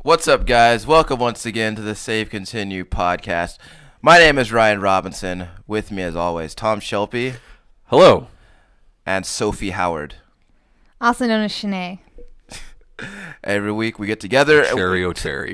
What's up, guys? Welcome once again to the Save Continue podcast. My name is Ryan Robinson. With me, as always, Tom Shelby. Hello. And Sophie Howard. Also known as Shanee. Every week we get together. Cherry O'Terry.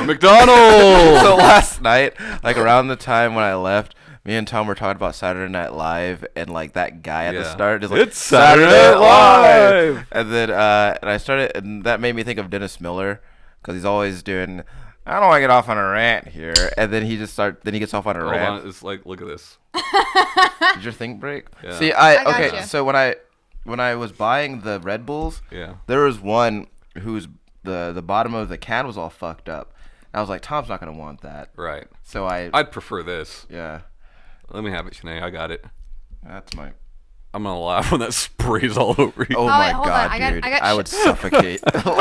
McDonald's! So last night, like around the time when I left, me and Tom were talking about Saturday Night Live, and like that guy at the start is like, it's Saturday Night Live! And then and I started, and that made me think of Dennis Miller, because he's always doing, I don't want to get off on a rant here, and then he gets off on a rant. Hold on, it's like, look at this. Did your thing break? Yeah. See, gotcha. So when I was buying the Red Bulls, there was one whose the bottom of the can was all fucked up. And I was like, Tom's not gonna want that. Right. So I'd prefer this. Yeah. Let me have it, Shanee. I got it. That's my. I'm gonna laugh when that sprays all over you. Oh my my wait, hold god, on. dude! I got I would suffocate. I feel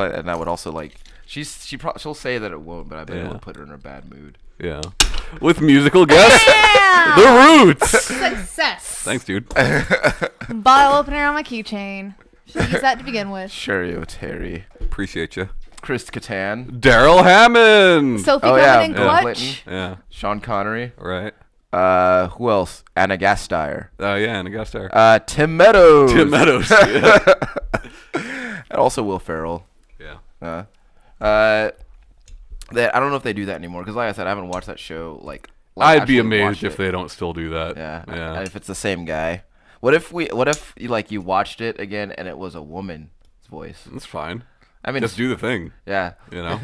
like, and I would also like. She'll say that it won't, but I bet it will put her in a bad mood. Yeah. With musical guests, Yeah! The Roots. Success. Thanks, dude. Bottle opener on my keychain. Should use that to begin with. Sherry O'Terry. Appreciate you. Chris Kattan. Daryl Hammond. Sophie coming in Bill clutch. Clinton. Yeah. Sean Connery. Right. Who else? Anna Gasteyer. Yeah, and a guest star. Tim Meadows. Tim Meadows. Yeah. And also Will Ferrell. Yeah. I don't know if they do that anymore, because like I said, I haven't watched that show. Like I'd be actually amazed watched if it. they don't still do that. Yeah. If it's the same guy. What if you watched it again and it was a woman's voice? That's fine. I mean, Just do the thing. yeah. You know.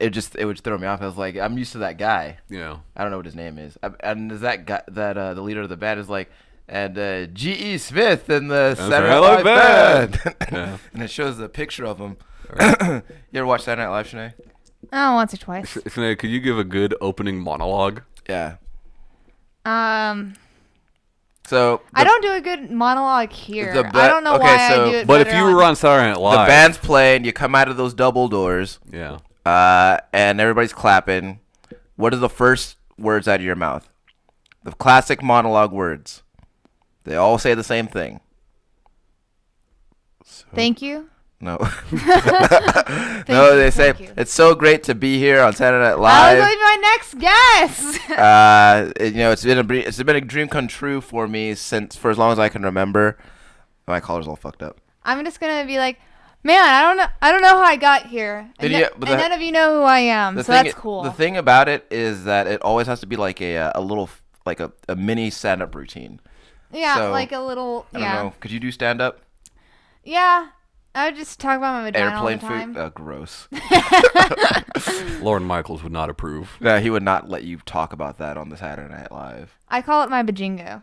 It would throw me off. I was like, I'm used to that guy. Yeah. I don't know what his name is. And is that guy that the leader of the band is like, and G.E. Smith and the Saturday Night Live band. Yeah. And it shows the picture of him. You ever watch Saturday Night Live, Shanee? Oh, once or twice. Shanee, could you give a good opening monologue? Yeah. So I don't do a good monologue here. I don't know why I do it. But if you were on Saturday Night Live, the band's playing, you come out of those double doors. Yeah. And everybody's clapping. What are the first words out of your mouth? The classic monologue words. They all say the same thing. So, thank you. No. No, they say it's so great to be here on Saturday Night Live. I was going to be my next guest. It's been a dream come true for me for as long as I can remember. My collar's all fucked up. I'm just gonna be like, man, I don't know how I got here, and none of you know who I am, so that's cool. The thing about it is that it always has to be like a little like a mini stand-up routine. Yeah, so, like a little. I don't know. Could you do stand-up? Yeah. I would just talk about my vagina Airplane all the time. food? Gross. Lorne Michaels would not approve. Yeah, he would not let you talk about that on the Saturday Night Live. I call it my bajingo.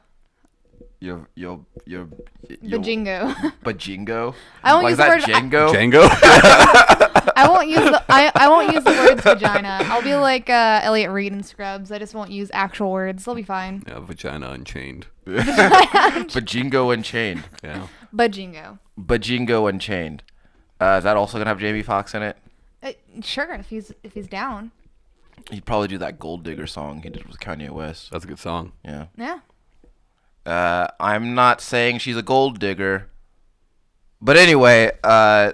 Your Bajingo. Bajingo? I won't use the word Django? Django? I won't use the words vagina. I'll be like Elliot Reed in Scrubs. I just won't use actual words. They'll be fine. Yeah, Vagina Unchained. Bajingo Unchained. Yeah. Bajingo. Bajingo Unchained. Is that also gonna have Jamie Foxx in it? Sure, if he's down. He'd probably do that Gold Digger song he did with Kanye West. That's a good song. Yeah. Yeah. I'm not saying she's a gold digger. But anyway,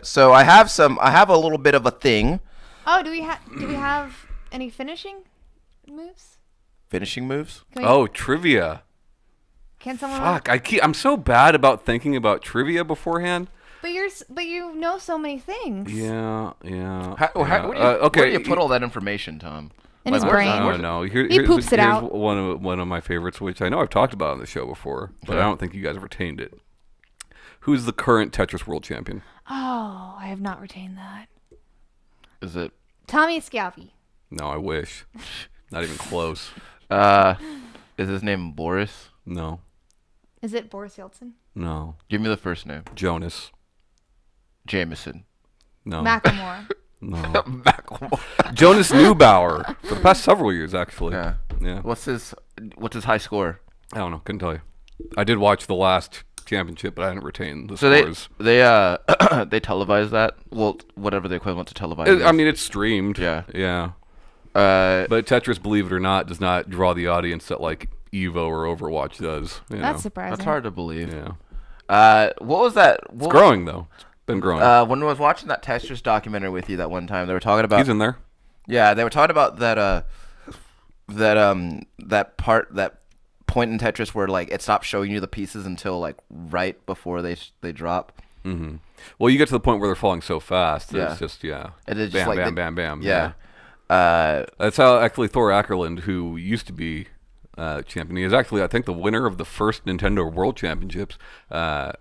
so I have a little bit of a thing. Oh, do we have any finishing moves? Finishing moves? Trivia. Can someone? Fuck, I'm so bad about thinking about trivia beforehand. But you know so many things. Yeah. Where do you put all that information, Tom? In his brain. I don't know. He poops it out. One of my favorites, which I know I've talked about on the show before, but I don't think you guys have retained it. Who's the current Tetris World Champion? Oh, I have not retained that. Is it Tommy Scalvi? No, I wish. Not even close. Is his name Boris? No. Is it Boris Yeltsin? No. Give me the first name. Jonas. Jameson. No. Macklemore. No. Macklemore. Jonas Neubauer. For the past several years, actually. Yeah. What's his high score? I don't know. Couldn't tell you. I did watch the last championship, but I didn't retain the So scores. they televise that? Well, whatever the equivalent to televise is. I mean, it's streamed. Yeah. Yeah. But Tetris, believe it or not, does not draw the audience that like Evo or Overwatch does. You That's know. surprising. That's hard to believe. Yeah. What was that? It's growing, though. It's been growing. When I was watching that Tetris documentary with you that one time, they were talking about. He's in there. Yeah, they were talking about that. That point in Tetris where like it stops showing you the pieces until like right before they drop. Mm-hmm. Well, you get to the point where they're falling so fast. That It's just, And it's bam, just like bam, bam, bam. Yeah. That's how actually Thor Ackerland, who used to be champion, he is actually, I think, the winner of the first Nintendo World Championships. Didn't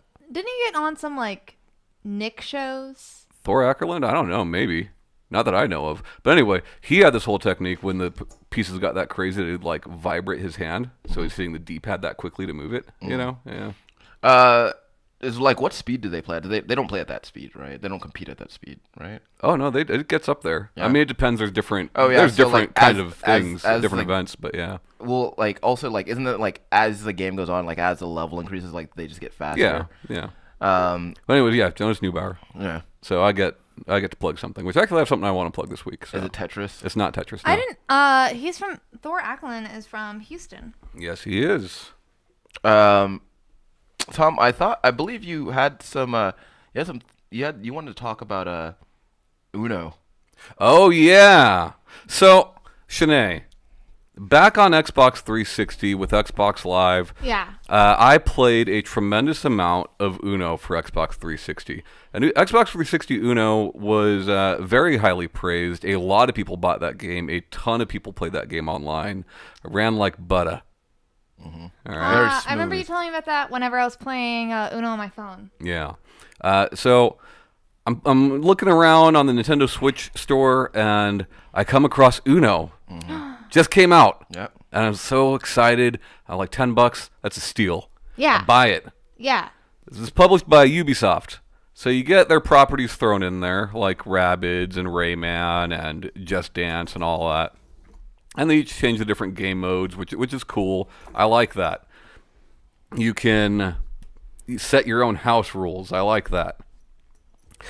he get on some like Nick shows? Thor Ackerland? I don't know, maybe. Not that I know of. But anyway, he had this whole technique when the pieces got that crazy to like vibrate his hand. So he's hitting the D-pad that quickly to move it, you know? Yeah. Is like what speed do they play at? They don't play at that speed, right? They don't compete at that speed, right? Oh no, it gets up there. Yeah. I mean, it depends. There's different. Oh yeah, there's so, different like, kind as- of things, as, different like, events. But yeah, Well, like also like isn't it like as the game goes on, like as the level increases, like they just get faster? yeah. But anyways, yeah, Jonas Neubauer. yeah. So I get to plug something, which actually I have something I want to plug this week. So Is it Tetris? it's not Tetris. No. I didn't. He's from Thor Acklin is from Houston. Yes, he is. Tom, I believe you had some. You wanted to talk about Uno. Oh yeah. So Shanee, back on Xbox 360 with Xbox Live. Yeah. I played a tremendous amount of Uno for Xbox 360. And Xbox 360 Uno was very highly praised. A lot of people bought that game. A ton of people played that game online. It ran like butter. Mm-hmm. All right. I remember you telling me about that whenever I was playing Uno on my phone. Yeah. So I'm looking around on the Nintendo Switch store, and I come across Uno. Just came out. Yep. And I'm so excited. I'm like, $10. That's a steal. Yeah. I'll buy it. Yeah. This is published by Ubisoft. So you get their properties thrown in there, like Rabbids and Rayman and Just Dance and all that. And they each change the different game modes, which is cool. I like that. You can set your own house rules. I like that.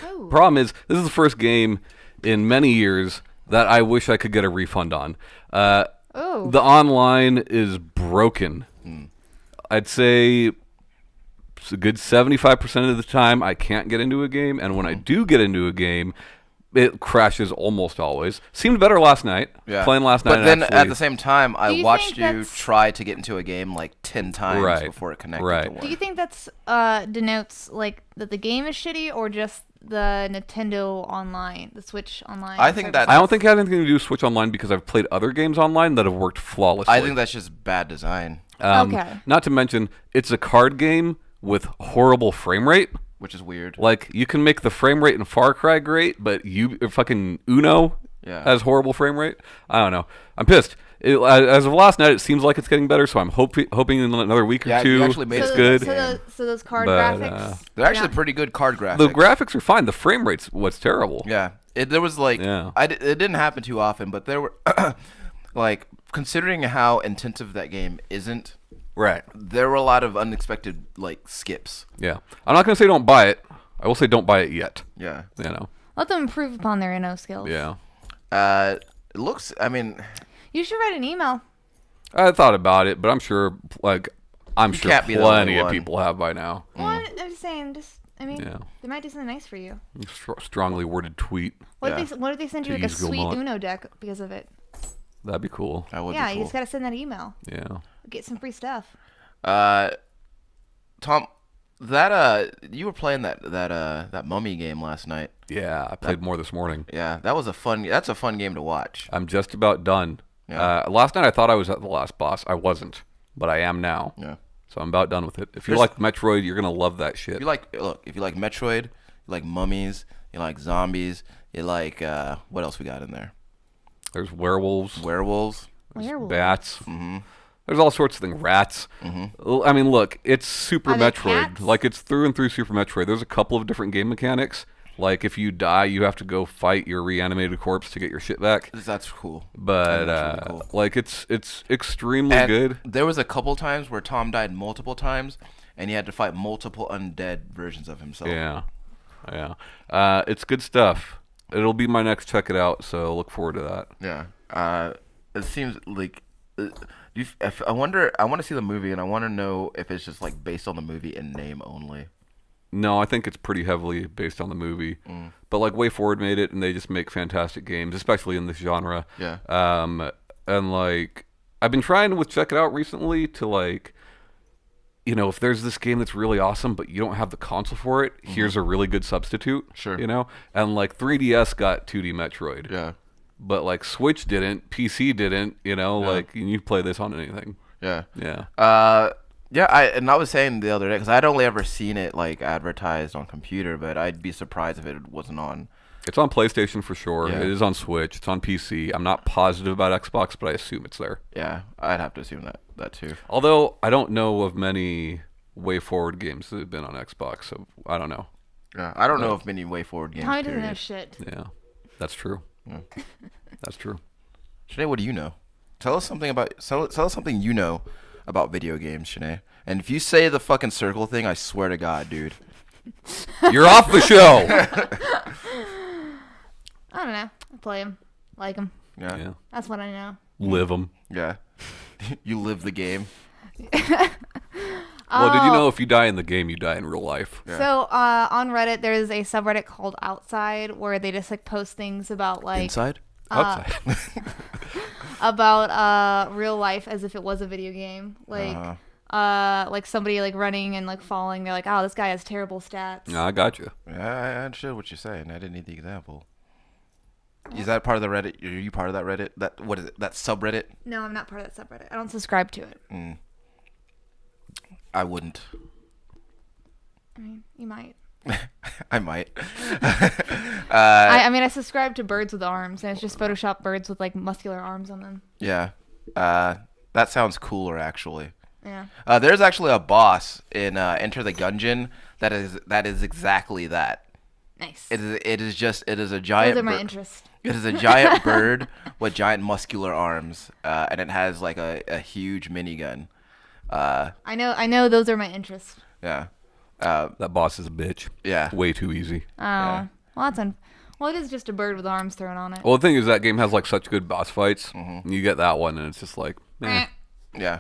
Oh. Problem is, this is the first game in many years that I wish I could get a refund on. Oh. The online is broken. I'd say it's a good 75% of the time I can't get into a game, and when I do get into a game, it crashes almost always. Seemed better last night. Yeah. Playing last night. But then actually, at the same time, Do I you watched think you that's- try to get into a game like 10 times Right. before it connected Right. to one. Do you think that's denotes like that the game is shitty or just the Nintendo Online, the Switch Online? I think service? that- I don't think it has anything to do with Switch Online because I've played other games online that have worked flawlessly. I think that's just bad design, Okay. Not to mention, it's a card game with horrible frame rate. which is weird. Like, you can make the frame rate in Far Cry great, but fucking Uno Yeah. has horrible frame rate. I don't know. I'm pissed. As of last night, it seems like it's getting better, so I'm hoping in another week or Yeah, two you actually made it's it good. So those card But, graphics. They're actually yeah. pretty good card graphics. The graphics are fine. The frame rate's what's terrible. Yeah. There was like, Yeah. it didn't happen too often, but there were, like, considering how intensive that game isn't, Right. there were a lot of unexpected, like, skips. Yeah. I'm not going to say don't buy it. I will say don't buy it yet. Yeah. You know. Let them improve upon their Uno skills. Yeah. It looks, I mean, You should write an email. I thought about it, but I'm sure, sure can't be the plenty only of one. people have by now. Well, I'm just saying, Yeah. they might do something nice for you. Strongly worded tweet. What Yeah. if they send you To like a use sweet Gilmont. Uno deck because of it? That'd be cool. that would Yeah, be you cool. just gotta send that email. Yeah. Get some free stuff. Tom, you were playing that Mummy game last night. Yeah, I played more this morning. Yeah, that's a fun game to watch. I'm just about done. Yeah. Last night I thought I was at the last boss. I wasn't, but I am now. Yeah. So I'm about done with it. If you There's- like Metroid, you're gonna love that shit. If you like Metroid, you like mummies, you like zombies, you like what else we got in there? There's werewolves, Werewolves. Werewolf. bats. Mm-hmm. There's all sorts of things. Rats. I mean, look, it's Super Are they Metroid. cats? Like, it's through and through Super Metroid. There's a couple of different game mechanics. Like, if you die, you have to go fight your reanimated corpse to get your shit back. That's cool. But That's really cool. like, it's extremely And good. there was a couple times where Tom died multiple times, and he had to fight multiple undead versions of himself. Yeah. It's good stuff. It'll be my next check it out, so look forward to that. Yeah. It seems like I wonder. I want to see the movie, and I want to know if it's just like based on the movie in name only. No, I think it's pretty heavily based on the movie. But like Way Forward made it, and they just make fantastic games, especially in this genre. Yeah. And like I've been trying to check it out recently to like, you know, if there's this game that's really awesome, but you don't have the console for it, here's a really good substitute. Sure. You know, and like 3DS got 2D Metroid. Yeah. But like Switch didn't, PC didn't. You know, like you play this on anything. Yeah. Yeah. Yeah. I was saying the other day because I'd only ever seen it like advertised on computer, but I'd be surprised if it wasn't on. It's on PlayStation for sure. Yeah. It is on Switch. It's on PC. I'm not positive about Xbox, but I assume it's there. Yeah, I'd have to assume that too. Although I don't know of many Way Forward games that have been on Xbox, so I don't know. Yeah, I don't know if many Way Forward games. Tommy doesn't know period. shit. Yeah, that's true. Yeah. That's true. Shanae, what do you know? Tell us something you know about video games, Shanae. And if you say the fucking circle thing, I swear to God, dude. You're off the show. I don't know. I play them, like them. Yeah. Yeah. That's what I know. Live them. Yeah. You live the game. Well, did you know if you die in the game, you die in real life? Yeah. So on Reddit, there's a subreddit called Outside where they just like post things about like Inside? Outside. about real life as if it was a video game. Like somebody like running and like falling. They're like, oh, this guy has terrible stats. No, I got you. Yeah, I understood what you're saying. I didn't need the example. Is that part of the Reddit? Are you part of that Reddit? What is it? That subreddit? No, I'm not part of that subreddit. I don't subscribe to it. I wouldn't. I mean, you might. I might. I mean, I subscribe to birds with arms, and it's just Photoshop birds with like muscular arms on them. Yeah. That sounds cooler, actually. Yeah. There's actually a boss in Enter the Gungeon that is exactly that. Nice. It is a giant. Those are my interests. It is a giant bird with giant muscular arms, and it has like a huge minigun. I know. Those are my interests. Yeah. That boss is a bitch. Yeah. Way too easy. Oh, Yeah. well, well, it is just a bird with arms thrown on it. Well, the thing is, that game has like such good boss fights. You get that one, and it's just like, eh, Yeah.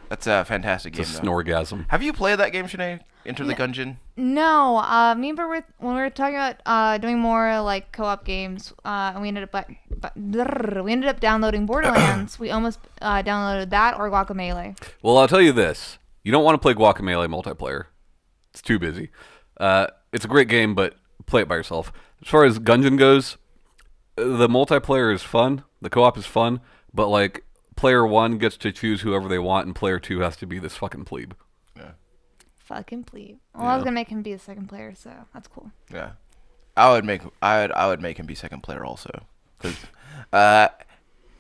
That's a fantastic game. it's a though. snorgasm. Have you played that game, Shanae? Enter the Gungeon? No, me and Bert, when we were talking about doing more like co-op games, and we ended up downloading Borderlands. We almost downloaded that or Guacamelee. Well, I'll tell you this: you don't want to play Guacamelee multiplayer. It's too busy. It's a great game, but play it by yourself. As far as Gungeon goes, the multiplayer is fun. The co-op is fun, but like player 1 gets to choose whoever they want, and player 2 has to be this fucking plebe. Yeah. Fucking plebe. Well, I was gonna make him be a second player, so that's cool. Yeah. I would make him be second player also. 'Cause,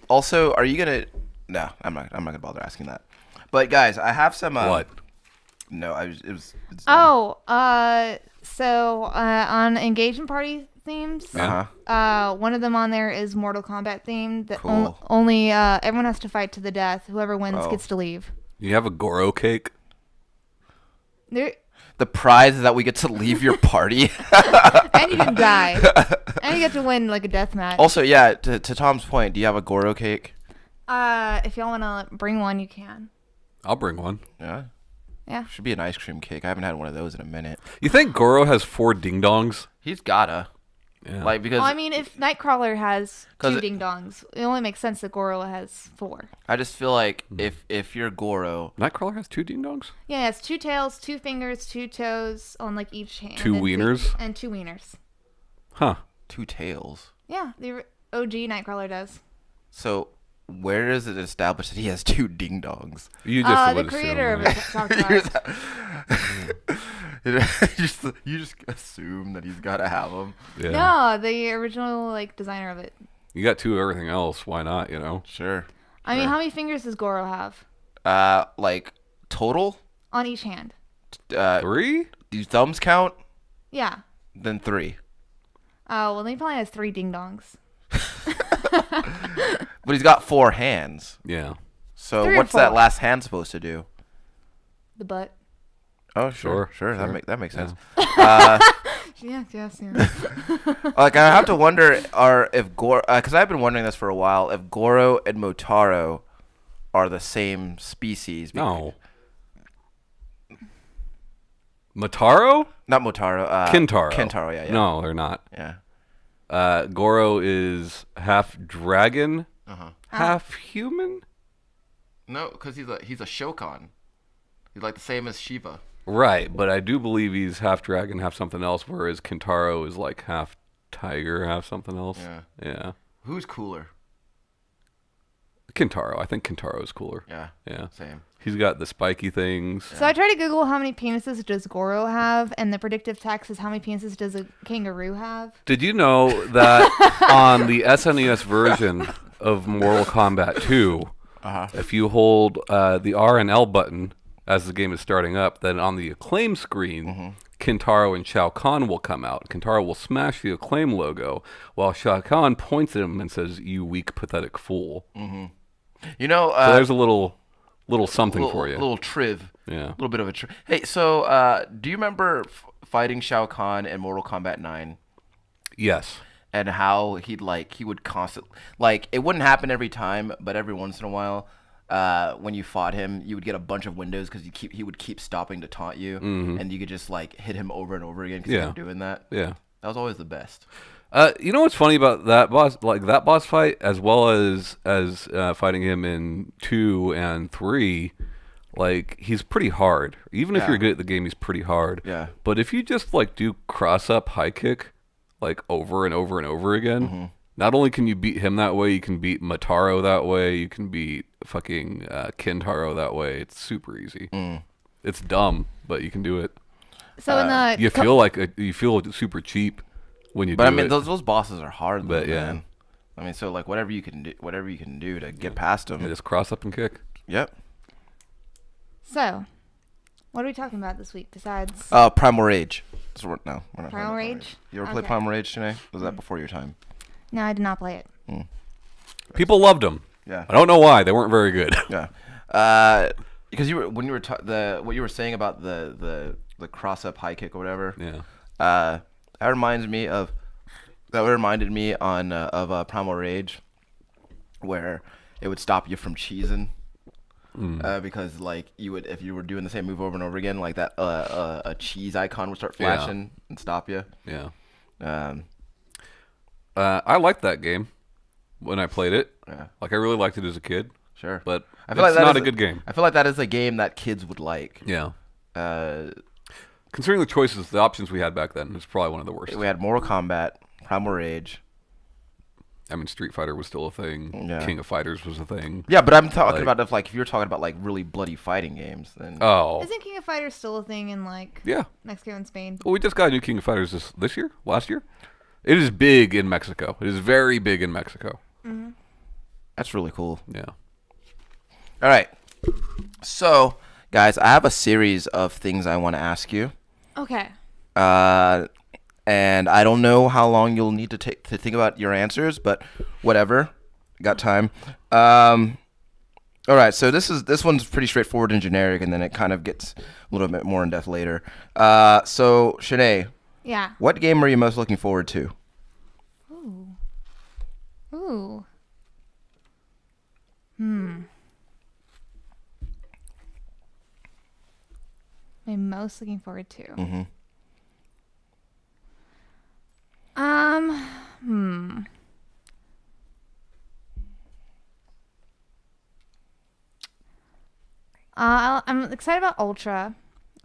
also, are you gonna? No, I'm not gonna bother asking that. But guys, I have some. What? No, it's So on engagement party themes, Uh-huh. one of them on there is Mortal Kombat themed. That Cool. only everyone has to fight to the death. Whoever wins Oh. gets to leave. You have a Goro cake? There, The prize is that we get to leave your party. and you can die, and you get to win like a death match. Also, yeah, to Tom's point, do you have a Goro cake? If y'all wanna bring one, you can. I'll bring one. Yeah. Yeah. Should be an ice cream cake. I haven't had one of those in a minute. You think Goro has 4 ding-dongs? He's gotta. Yeah. Like, because Well, I mean, if Nightcrawler has 'Cause 2 it- ding dongs, it only makes sense that Goro has 4. I just feel like if you're Goro, Nightcrawler has 2 ding-dongs? Yeah, it has 2 tails, 2 fingers, 2 toes on like each hand. 2 and wieners? And 2 wieners. Huh. 2 tails. Yeah, the OG Nightcrawler does. So where is it established that he has 2 ding dongs? You just The would creator of assume, it right? talked about it. you just assume that he's gotta have them. Yeah. No, the original like designer of it. You got 2 of everything else. Why not, you know? Sure. I mean, Sure. how many fingers does Goro have Like total. on each hand? 3? Do thumbs count? Yeah. Then 3. Oh, well, then he probably has 3 ding dongs. But he's got 4 hands. Yeah. So 3 or what's that 4? last hand supposed to do? The butt. Oh, sure. Sure. That makes sense. Yes. Like I have to wonder, if Goro, because I've been wondering this for a while, if Goro and Motaro are the same species. No. Motaro? Not Motaro. Kintaro. Kintaro, yeah. No, they're not. Yeah. Goro is half dragon, Uh-huh. half human? No, because he's a Shokan. He's like the same as Shiva. Right, but I do believe he's half dragon, half something else, whereas Kintaro is like half tiger, half something else. Yeah. Who's cooler? Kintaro. I think Kintaro is cooler. Yeah. Same. He's got the spiky things. So I tried to Google how many penises does Goro have, and the predictive text is how many penises does a kangaroo have. Did you know that on the SNES version of Mortal Kombat 2, if you hold the R and L button as the game is starting up, then on the Acclaim screen, Kintaro and Shao Kahn will come out. Kintaro will smash the Acclaim logo, while Shao Kahn points at him and says, "You weak, pathetic fool." You know, So there's a little something for you. A little triv. Yeah. A little bit of a triv. Hey, so do you remember fighting Shao Kahn in Mortal Kombat 9? Yes. And how he would constantly, like, it wouldn't happen every time, but every once in a while, when you fought him, you would get a bunch of windows because he would keep stopping to taunt you, and you could just like hit him over and over again because he kept doing that. Yeah. That was always the best. You know what's funny about that boss, like that boss fight, as well as fighting him in 2 and 3, like he's pretty hard. Even if you're good at the game, he's pretty hard. Yeah. But if you just like do cross up high kick, like over and over and over again, not only can you beat him that way, you can beat Motaro that way, you can beat fucking Kintaro that way. It's super easy. It's dumb, but you can do it. So in the You feel super cheap when you do it. But I mean, those bosses are hard. But, though, yeah. man. I mean, so like whatever you can do to get past them. Yeah, just cross up and kick. Yep. So, what are we talking about this week besides Primal Rage. So we're not Primal talking about Rage? You ever play Okay. Primal Rage, Shanee? Was that before your time? No, I did not play it. People loved them. Yeah. I don't know why. They weren't very good. Yeah. Because what you were saying about the cross up high kick or whatever. Yeah. That reminded me of Primal Rage, where it would stop you from cheesing. Because like if you were doing the same move over and over again, like that a cheese icon would start flashing and stop you. Yeah. Um, I liked that game when I played it. Yeah. Like I really liked it as a kid. Sure. But I feel like it's that not is a good game. I feel like that is a game that kids would like. Yeah. Uh, Considering the options we had back then, it's probably one of the worst. we had Mortal Kombat, Primal Rage. I mean, Street Fighter was still a thing. Yeah. King of Fighters was a thing. Yeah, but I'm talking Like- about if you're talking about like really bloody fighting games, then Oh. Isn't King of Fighters still a thing in like Yeah. Mexico and Spain? Well, we just got a new King of Fighters this year? Last year? It is big in Mexico. It is very big in Mexico. that's really cool. Yeah. All right. So, guys, I have a series of things I want to ask you. Okay. And I don't know how long you'll need to take to think about your answers, but whatever. Got time. All right, so this one's pretty straightforward and generic, and then it kind of gets a little bit more in depth later. So Shanee, Yeah. what game are you most looking forward to? Ooh. I'm most looking forward to. Mm-hmm. Hmm. I'm excited about Ultra,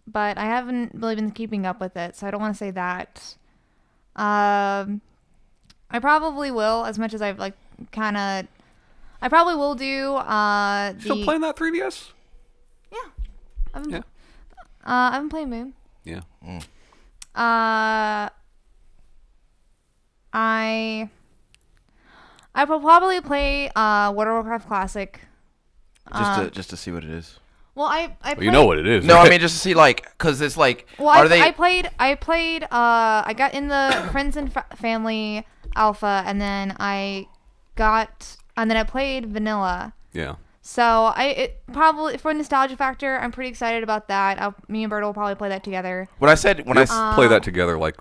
but I haven't really been keeping up with it, so I don't want to say that. I probably will, as much as I've like kind of. I probably will do. Still playing that 3DS? Yeah. I've been, Yeah. I've been playing Moon. Yeah. I will probably play World of Warcraft Classic. Just to see what it is. Well, I Well, played, you know what it is. No, I right? mean just to see because it's like Well, I played. I got in the Friends and Family Alpha, and then I played Vanilla. Yeah. So it probably for nostalgia factor, I'm pretty excited about that. Me and Bert will probably play that together. When I said Play that together like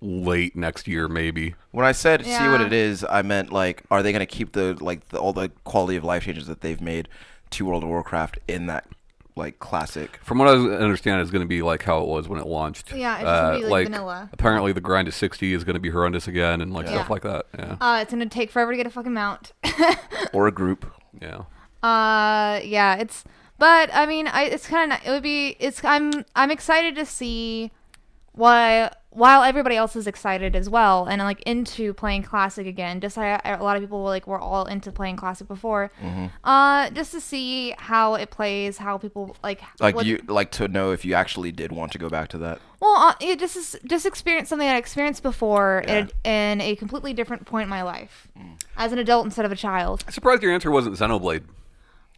late next year, maybe. When I said see what Yeah. it is, I meant like, are they gonna keep all the quality of life changes that they've made to World of Warcraft in that like classic. From what I understand, it's going to be like how it was when it launched. Yeah, it's just gonna be like vanilla. Apparently, the grind to 60 is going to be horrendous again, and like stuff like that. Yeah. It's gonna take forever to get a fucking mount. Or a group. Yeah. Yeah, it's. But I mean, it's kind of. It would be. It's. I'm excited to see why. While everybody else is excited as well and like into playing classic again, just like a lot of people like were all into playing classic before, just to see how it plays, how people like you like to know if you actually did want to go back to that. Well, it just experience something I experienced before in a completely different point in my life, as an adult instead of a child. I'm surprised your answer wasn't Xenoblade.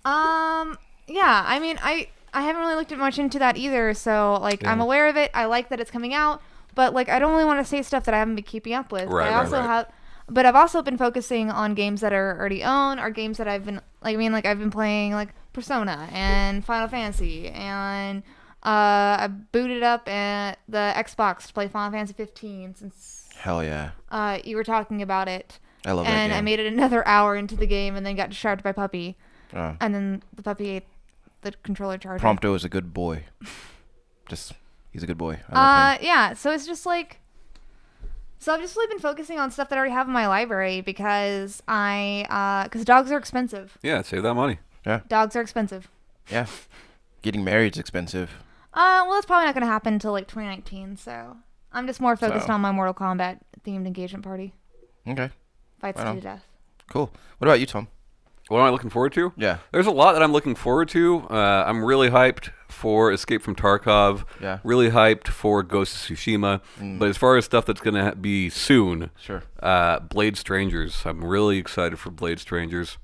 Yeah, I mean, I haven't really looked at much into that either, so like I'm aware of it. I like that it's coming out. But like, I don't really want to say stuff that I haven't been keeping up with. Right, but I've also been focusing on games that are already owned, or games that I've been like. I mean, like I've been playing like Persona and Final Fantasy, and I booted up at the Xbox to play Final Fantasy 15 since. Hell yeah. You were talking about it. I love that game. And I made it another hour into the game, and then got distracted by Puppy. Oh. And then the puppy ate the controller charger. Prompto is a good boy. He's a good boy. I love him. Yeah, so it's just like... So I've just really been focusing on stuff that I already have in my library because because dogs are expensive. Yeah, save that money. Yeah. Dogs are expensive. Yeah. Getting married is expensive. Well, that's probably not going to happen until like 2019, so I'm just more focused on my Mortal Kombat themed engagement party. Okay. Fights to the death. Cool. What about you, Tom? What am I looking forward to? Yeah. There's a lot that I'm looking forward to. I'm really hyped for Escape from Tarkov. Yeah. Really hyped for Ghost of Tsushima. But as far as stuff that's going to be soon, Sure. Blade Strangers. I'm really excited for Blade Strangers.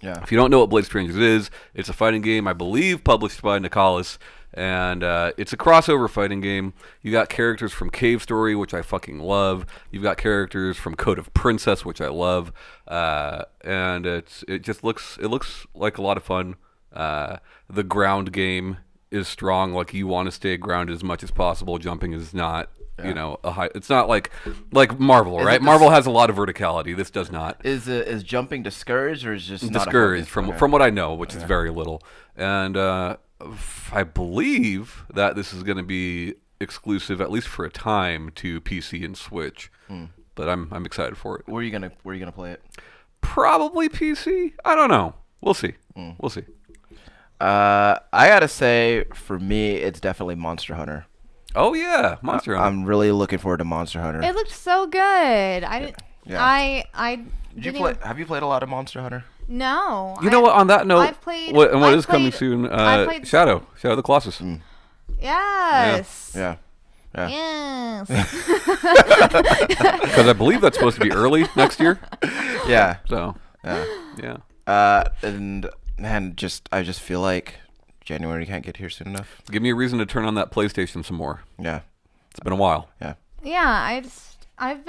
Yeah. If you don't know what Blade Strangers is, it's a fighting game, I believe, published by Nicalis. And it's a crossover fighting game. You got characters from Cave Story, which I fucking love. You've got characters from Code of Princess, which I love. And it looks like a lot of fun. The ground game is strong. Like, you want to stay grounded as much as possible. Jumping is not, it's not like Marvel, right? Marvel has a lot of verticality. This does not. Is jumping discouraged or is just not discouraged from what I know, which is very little. And I believe that this is going to be exclusive, at least for a time, to PC and Switch. But I'm excited for it. Where are you gonna play it? Probably PC. I don't know. We'll see. We'll see. I gotta say, for me, it's definitely Monster Hunter. Oh yeah, Monster Hunter. I'm really looking forward to Monster Hunter. It looked so good. I didn't. Yeah. I Did you play? Have you played a lot of Monster Hunter? No. You know what? On that note, I've played. what is coming soon? Shadow of the Colossus. Yes. Yeah. Yes. Because I believe that's supposed to be early next year. Yeah. So. Yeah. And man, I just feel like January can't get here soon enough. Give me a reason to turn on that PlayStation some more. Yeah. It's been a while. Yeah. Yeah. I've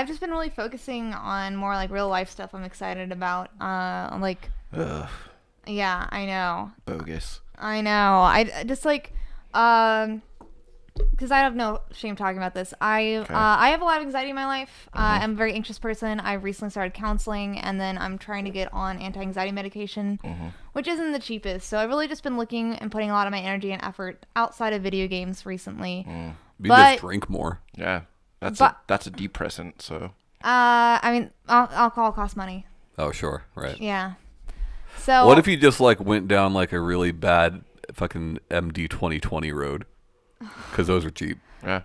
just been really focusing on more like real life stuff I'm excited about. Ugh. Yeah, I know. Bogus. I know. I just like, because I have no shame talking about this. I have a lot of anxiety in my life. I'm a very anxious person. I recently started counseling, and then I'm trying to get on anti-anxiety medication, which isn't the cheapest. So I've really just been looking and putting a lot of my energy and effort outside of video games recently. Maybe just drink more. Yeah. That's a depressant, so. I mean, alcohol costs money. Oh, sure. Right. Yeah. So. What if you just like went down like a really bad fucking MD 2020 road? Because those are cheap. Yeah.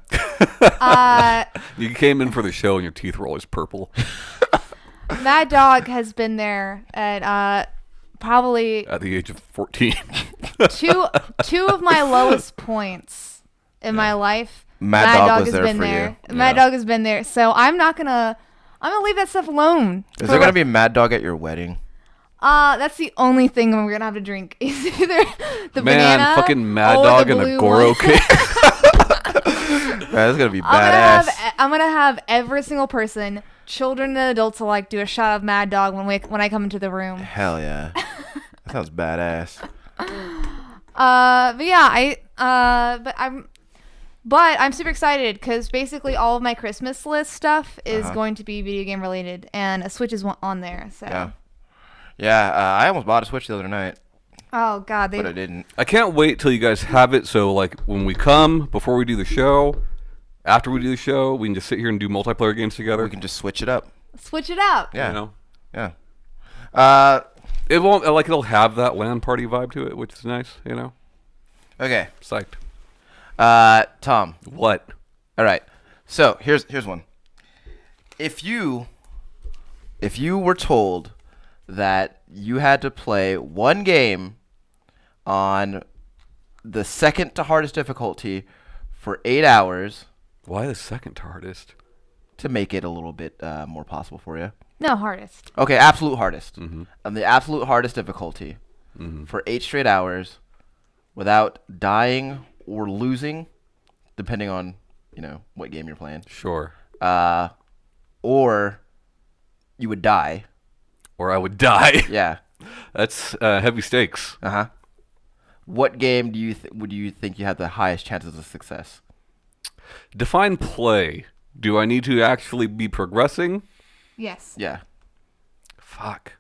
You came in for the show and your teeth were always purple. Mad Dog has been there at probably at the age of 14. two of my lowest points in my life. Mad Dog has been there. Mad Dog has been there. So I'm gonna leave that stuff alone. Is there gonna be Mad Dog at your wedding? That's the only thing we're gonna have to drink. Is either the banana fucking Mad Dog and a Goro cake. That's gonna be badass. I'm gonna have every single person, children and adults alike, do a shot of Mad Dog when I come into the room. Hell yeah, that sounds badass. But yeah, but I'm super excited because basically all of my Christmas list stuff is going to be video game related, and a Switch is on there. So yeah, I almost bought a Switch the other night. Oh God, but I didn't. I can't wait till you guys have it. So like when we come, before we do the show, after we do the show, we can just sit here and do multiplayer games together. We can just switch it up. switch it up. Yeah. You know, Yeah. it won't like it'll have that LAN party vibe to it, which is nice. You know, Okay. psyched. Tom. What? All right. So here's one. If you were told that you had to play one game on the second to hardest difficulty for 8 hours Why the second hardest? to make it a little bit more possible for you. No, hardest. Okay, absolute hardest. Mm-hmm. On the absolute hardest difficulty Mm-hmm. for 8 straight hours without dying or losing, depending on, what game you're playing. Sure. Or you would die. Or I would die. Yeah. That's heavy stakes. Uh-huh. What game would you think you have the highest chances of success? Define play. Do I need to actually be progressing? Yes. Yeah. Fuck.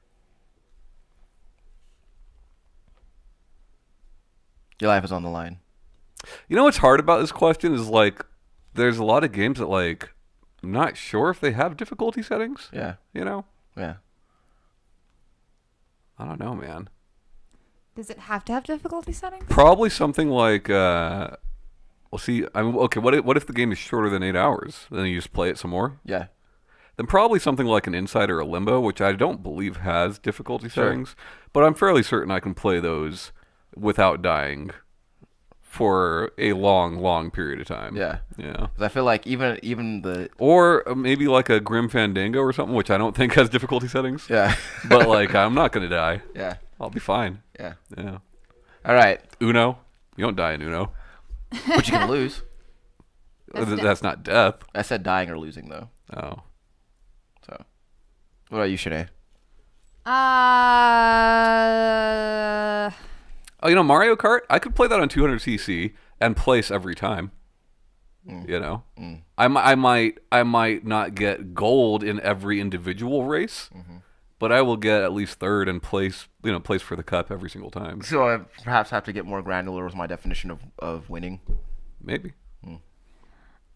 Your life is on the line. You know what's hard about this question is like, there's a lot of games that like, I'm not sure if they have difficulty settings. Yeah. You know? Yeah. I don't know, man. Does it have to have difficulty settings? Probably something like, well, see, okay, what if the game is shorter than 8 hours? Then you just play it some more? Yeah. Then probably something like an Inside or a Limbo, which I don't believe has difficulty Sure. settings, but I'm fairly certain I can play those without dying for a long, long period of time. Yeah. Yeah. 'Cause I feel like even the Or maybe like a Grim Fandango or something, which I don't think has difficulty settings. yeah. But like, I'm not gonna die. yeah. I'll be fine. Yeah. Yeah. All right. Uno. You don't die in Uno. But you can lose. That's not death. I said dying or losing though. Oh. So, what about you, Shanee? Oh, Mario Kart? I could play that on 200cc and place every time. You know? I might not get gold in every individual race, but I will get at least third and place for the cup every single time. So I perhaps have to get more granular with my definition of winning. Maybe. You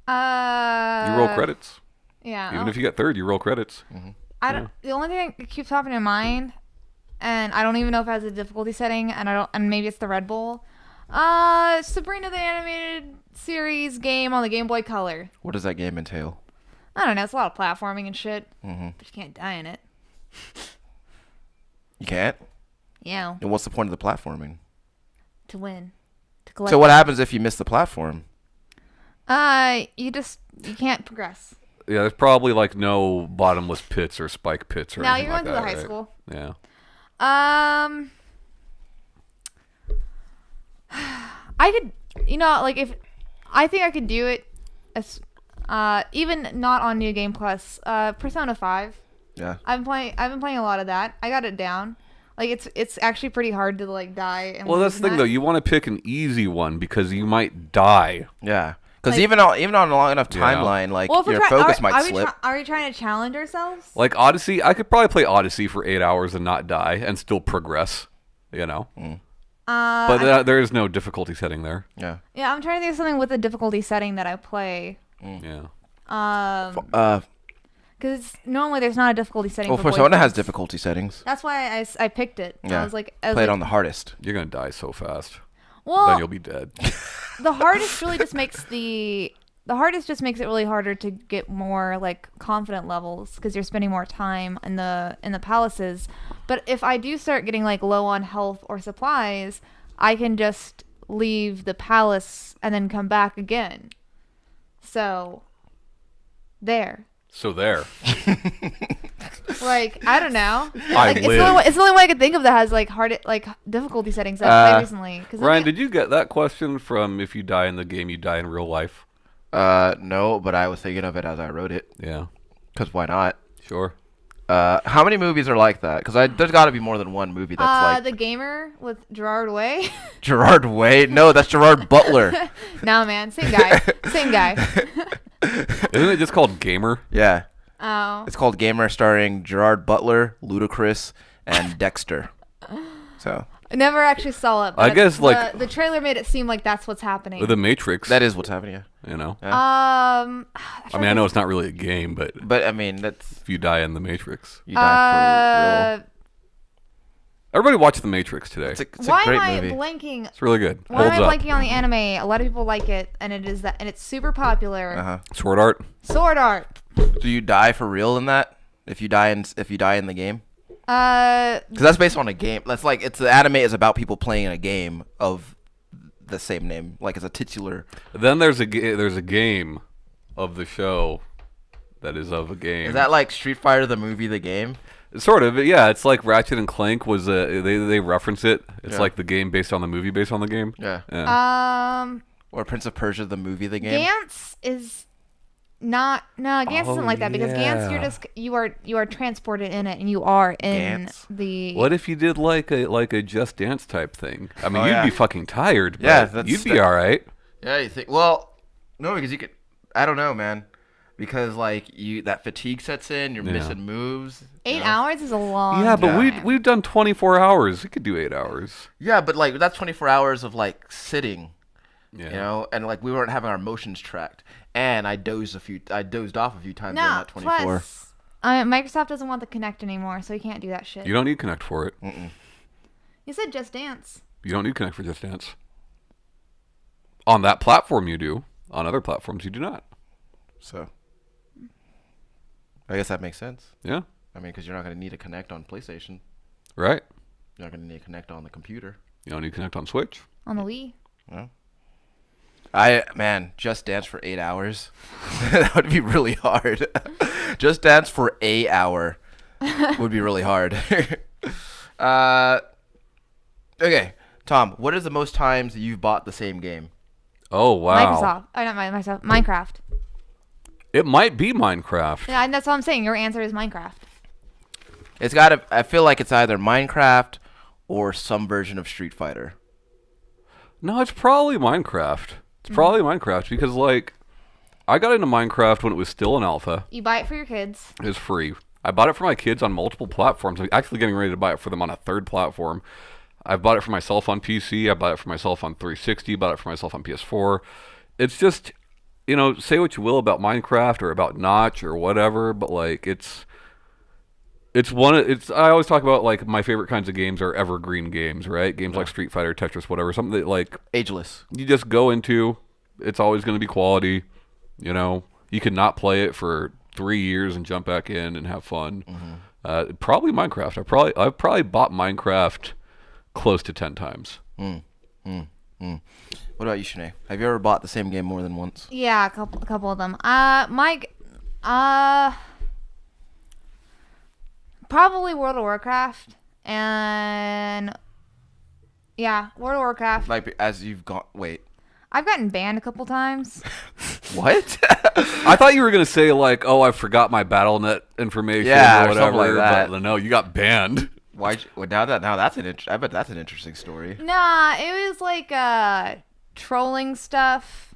You roll credits. Yeah. Even if you get third, you roll credits. I don't. The only thing that keeps popping in mind, and I don't even know if it has a difficulty setting, and maybe it's the Red Bull. Sabrina the Animated Series game on the Game Boy Color. What does that game entail? I don't know. It's a lot of platforming and shit, Mm-hmm. but you can't die in it. You can't? Yeah. And what's the point of the platforming? To win. To collect. So what happens if you miss the platform? You can't progress. Yeah, there's probably like no bottomless pits or spike pits or Now anything you're like going to the that, high right? school. Yeah. I could, if I think I could do it, as, even not on New Game Plus. Persona 5. Yeah. I've been playing a lot of that. I got it down. Like it's actually pretty hard to like die. And Well, that's lose the thing in though. that. You want to pick an easy one because you might die. Yeah. Because Like- even on a long enough Yeah. timeline, like Well, if we're your try- focus are, might are we slip. are we trying to challenge ourselves? Like Odyssey, I could probably play Odyssey for 8 hours and not die and still progress. You know. But there is no difficulty setting there. Yeah. Yeah, I'm trying to think of something with a difficulty setting that I play. Yeah. Because normally there's not a difficulty setting. Well, for Persona has boyfriends. difficulty settings. That's why I picked it. Yeah. I was Play like, it on the hardest. You're gonna die so fast. well, Then you'll be dead. the hardest really just makes the hardest just makes it really harder to get more like confident levels because you're spending more time in the palaces. But if I do start getting like low on health or supplies, I can just leave the palace and then come back again. So there. So there. Like, I don't know. I Like, live. it's the only way I could think of that has like hard difficulty settings that I played recently. 'Cause Ryan, then- did you get that question from if you die in the game, you die in real life? No, but I was thinking of it as I wrote it. Yeah. Because why not? Sure. How many movies are like that? Because there's got to be more than one movie that's like The Gamer with Gerard Way. Gerard Way. No, that's Gerard Butler. No, man, same guy. Same guy. Isn't it just called Gamer? Yeah. Oh. It's called Gamer, starring Gerard Butler, Ludacris, and Dexter. So I never actually saw it. I But guess, like- the trailer made it seem like that's what's happening. The Matrix. That is what's happening. Yeah. You know. Yeah. I mean, I know it's not really a game, but But I mean, that's if you die in the Matrix, you die for real. everybody watch the Matrix today. It's Why a great am I movie. blanking? It's really good. Why Holds am I up. blanking on the anime? A lot of people like it, and it's super popular. Uh-huh. Sword Art. Sword Art. Do you die for real in that? If you die in the game? Uh, Because that's based on a game. That's like the anime is about people playing a game of the same name. Like it's a titular. Then there's a game of the show that is of a game. Is that like Street Fighter the movie, the game? Sort of, yeah. It's like Ratchet and Clank was they reference it. It's Yeah. like the game based on the movie based on the game. Yeah. Or Prince of Persia the movie, the game. Gantz is not. No, Gantz isn't like that because Gantz, you are transported in it and you are in Gantz? the. What if you did like a Just Dance type thing? I mean, Oh, you'd yeah. be fucking tired. Yeah, but that's- you'd be all right. Yeah, you think? Well, no, because you could. I don't know, man. Because like that fatigue sets in, you're Yeah. missing moves. you 8 know? hours is a long. Yeah, but time. we've done 24 hours. We could do 8 hours. Yeah, but like that's 24 hours of like sitting. Yeah. You know, and like we weren't having our motions tracked, and I dozed off a few times during No, that 24. plus Microsoft doesn't want the Kinect anymore, so you can't do that shit. You don't need Kinect for it. You said Just Dance. You don't need Kinect for Just Dance. On that platform, you do. On other platforms, you do not. So, I guess that makes sense. Yeah. I mean, because you're not going to need a Kinect on PlayStation. Right. You're not going to need a Kinect on the computer. You don't need Kinect on Switch. On the Wii. Just Dance for 8 hours. That would be really hard. Just Dance for a hour would be really hard. Okay, Tom, what is the most times that you've bought the same game? Oh, wow. Microsoft. Oh, not Microsoft. Minecraft. It might be Minecraft. Yeah, and that's all I'm saying. Your answer is Minecraft. It's got to. I feel like it's either Minecraft or some version of Street Fighter. No, it's probably Minecraft. It's probably Minecraft because, like, I got into Minecraft when it was still in alpha. You buy it for your kids. It was free. I bought it for my kids on multiple platforms. I'm actually getting ready to buy it for them on a third platform. I bought it for myself on PC. I bought it for myself on 360. Bought it for myself on PS4. It's just, you know, say what you will about Minecraft or about Notch or whatever, but like I always talk about like my favorite kinds of games are evergreen games, right? Games like Street Fighter, Tetris, whatever. Something that like Ageless. you just go into. It's always going to be quality. You know, you can not play it for 3 years and jump back in and have fun. Probably Minecraft. I've probably bought Minecraft close to 10 times. What about you, Shanee? Have you ever bought the same game more than once? Yeah, a couple of them. Mike, probably World of Warcraft and yeah, World of Warcraft. Like as you've gone. Wait. I've gotten banned a couple times. What? I thought you were going to say like, oh, I forgot my BattleNet information Yeah, or or something whatever. like that. But no, you got banned. Why? Well, now that's I bet that's an interesting story. Nah, it was like trolling stuff.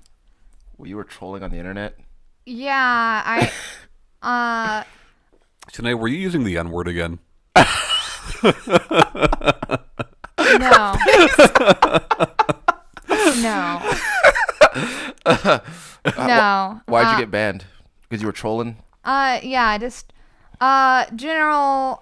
Well, you were trolling on the internet. Yeah, Shanee, were you using the N-word again? no. No. No. Why'd you get banned? Because you were trolling? Yeah, just general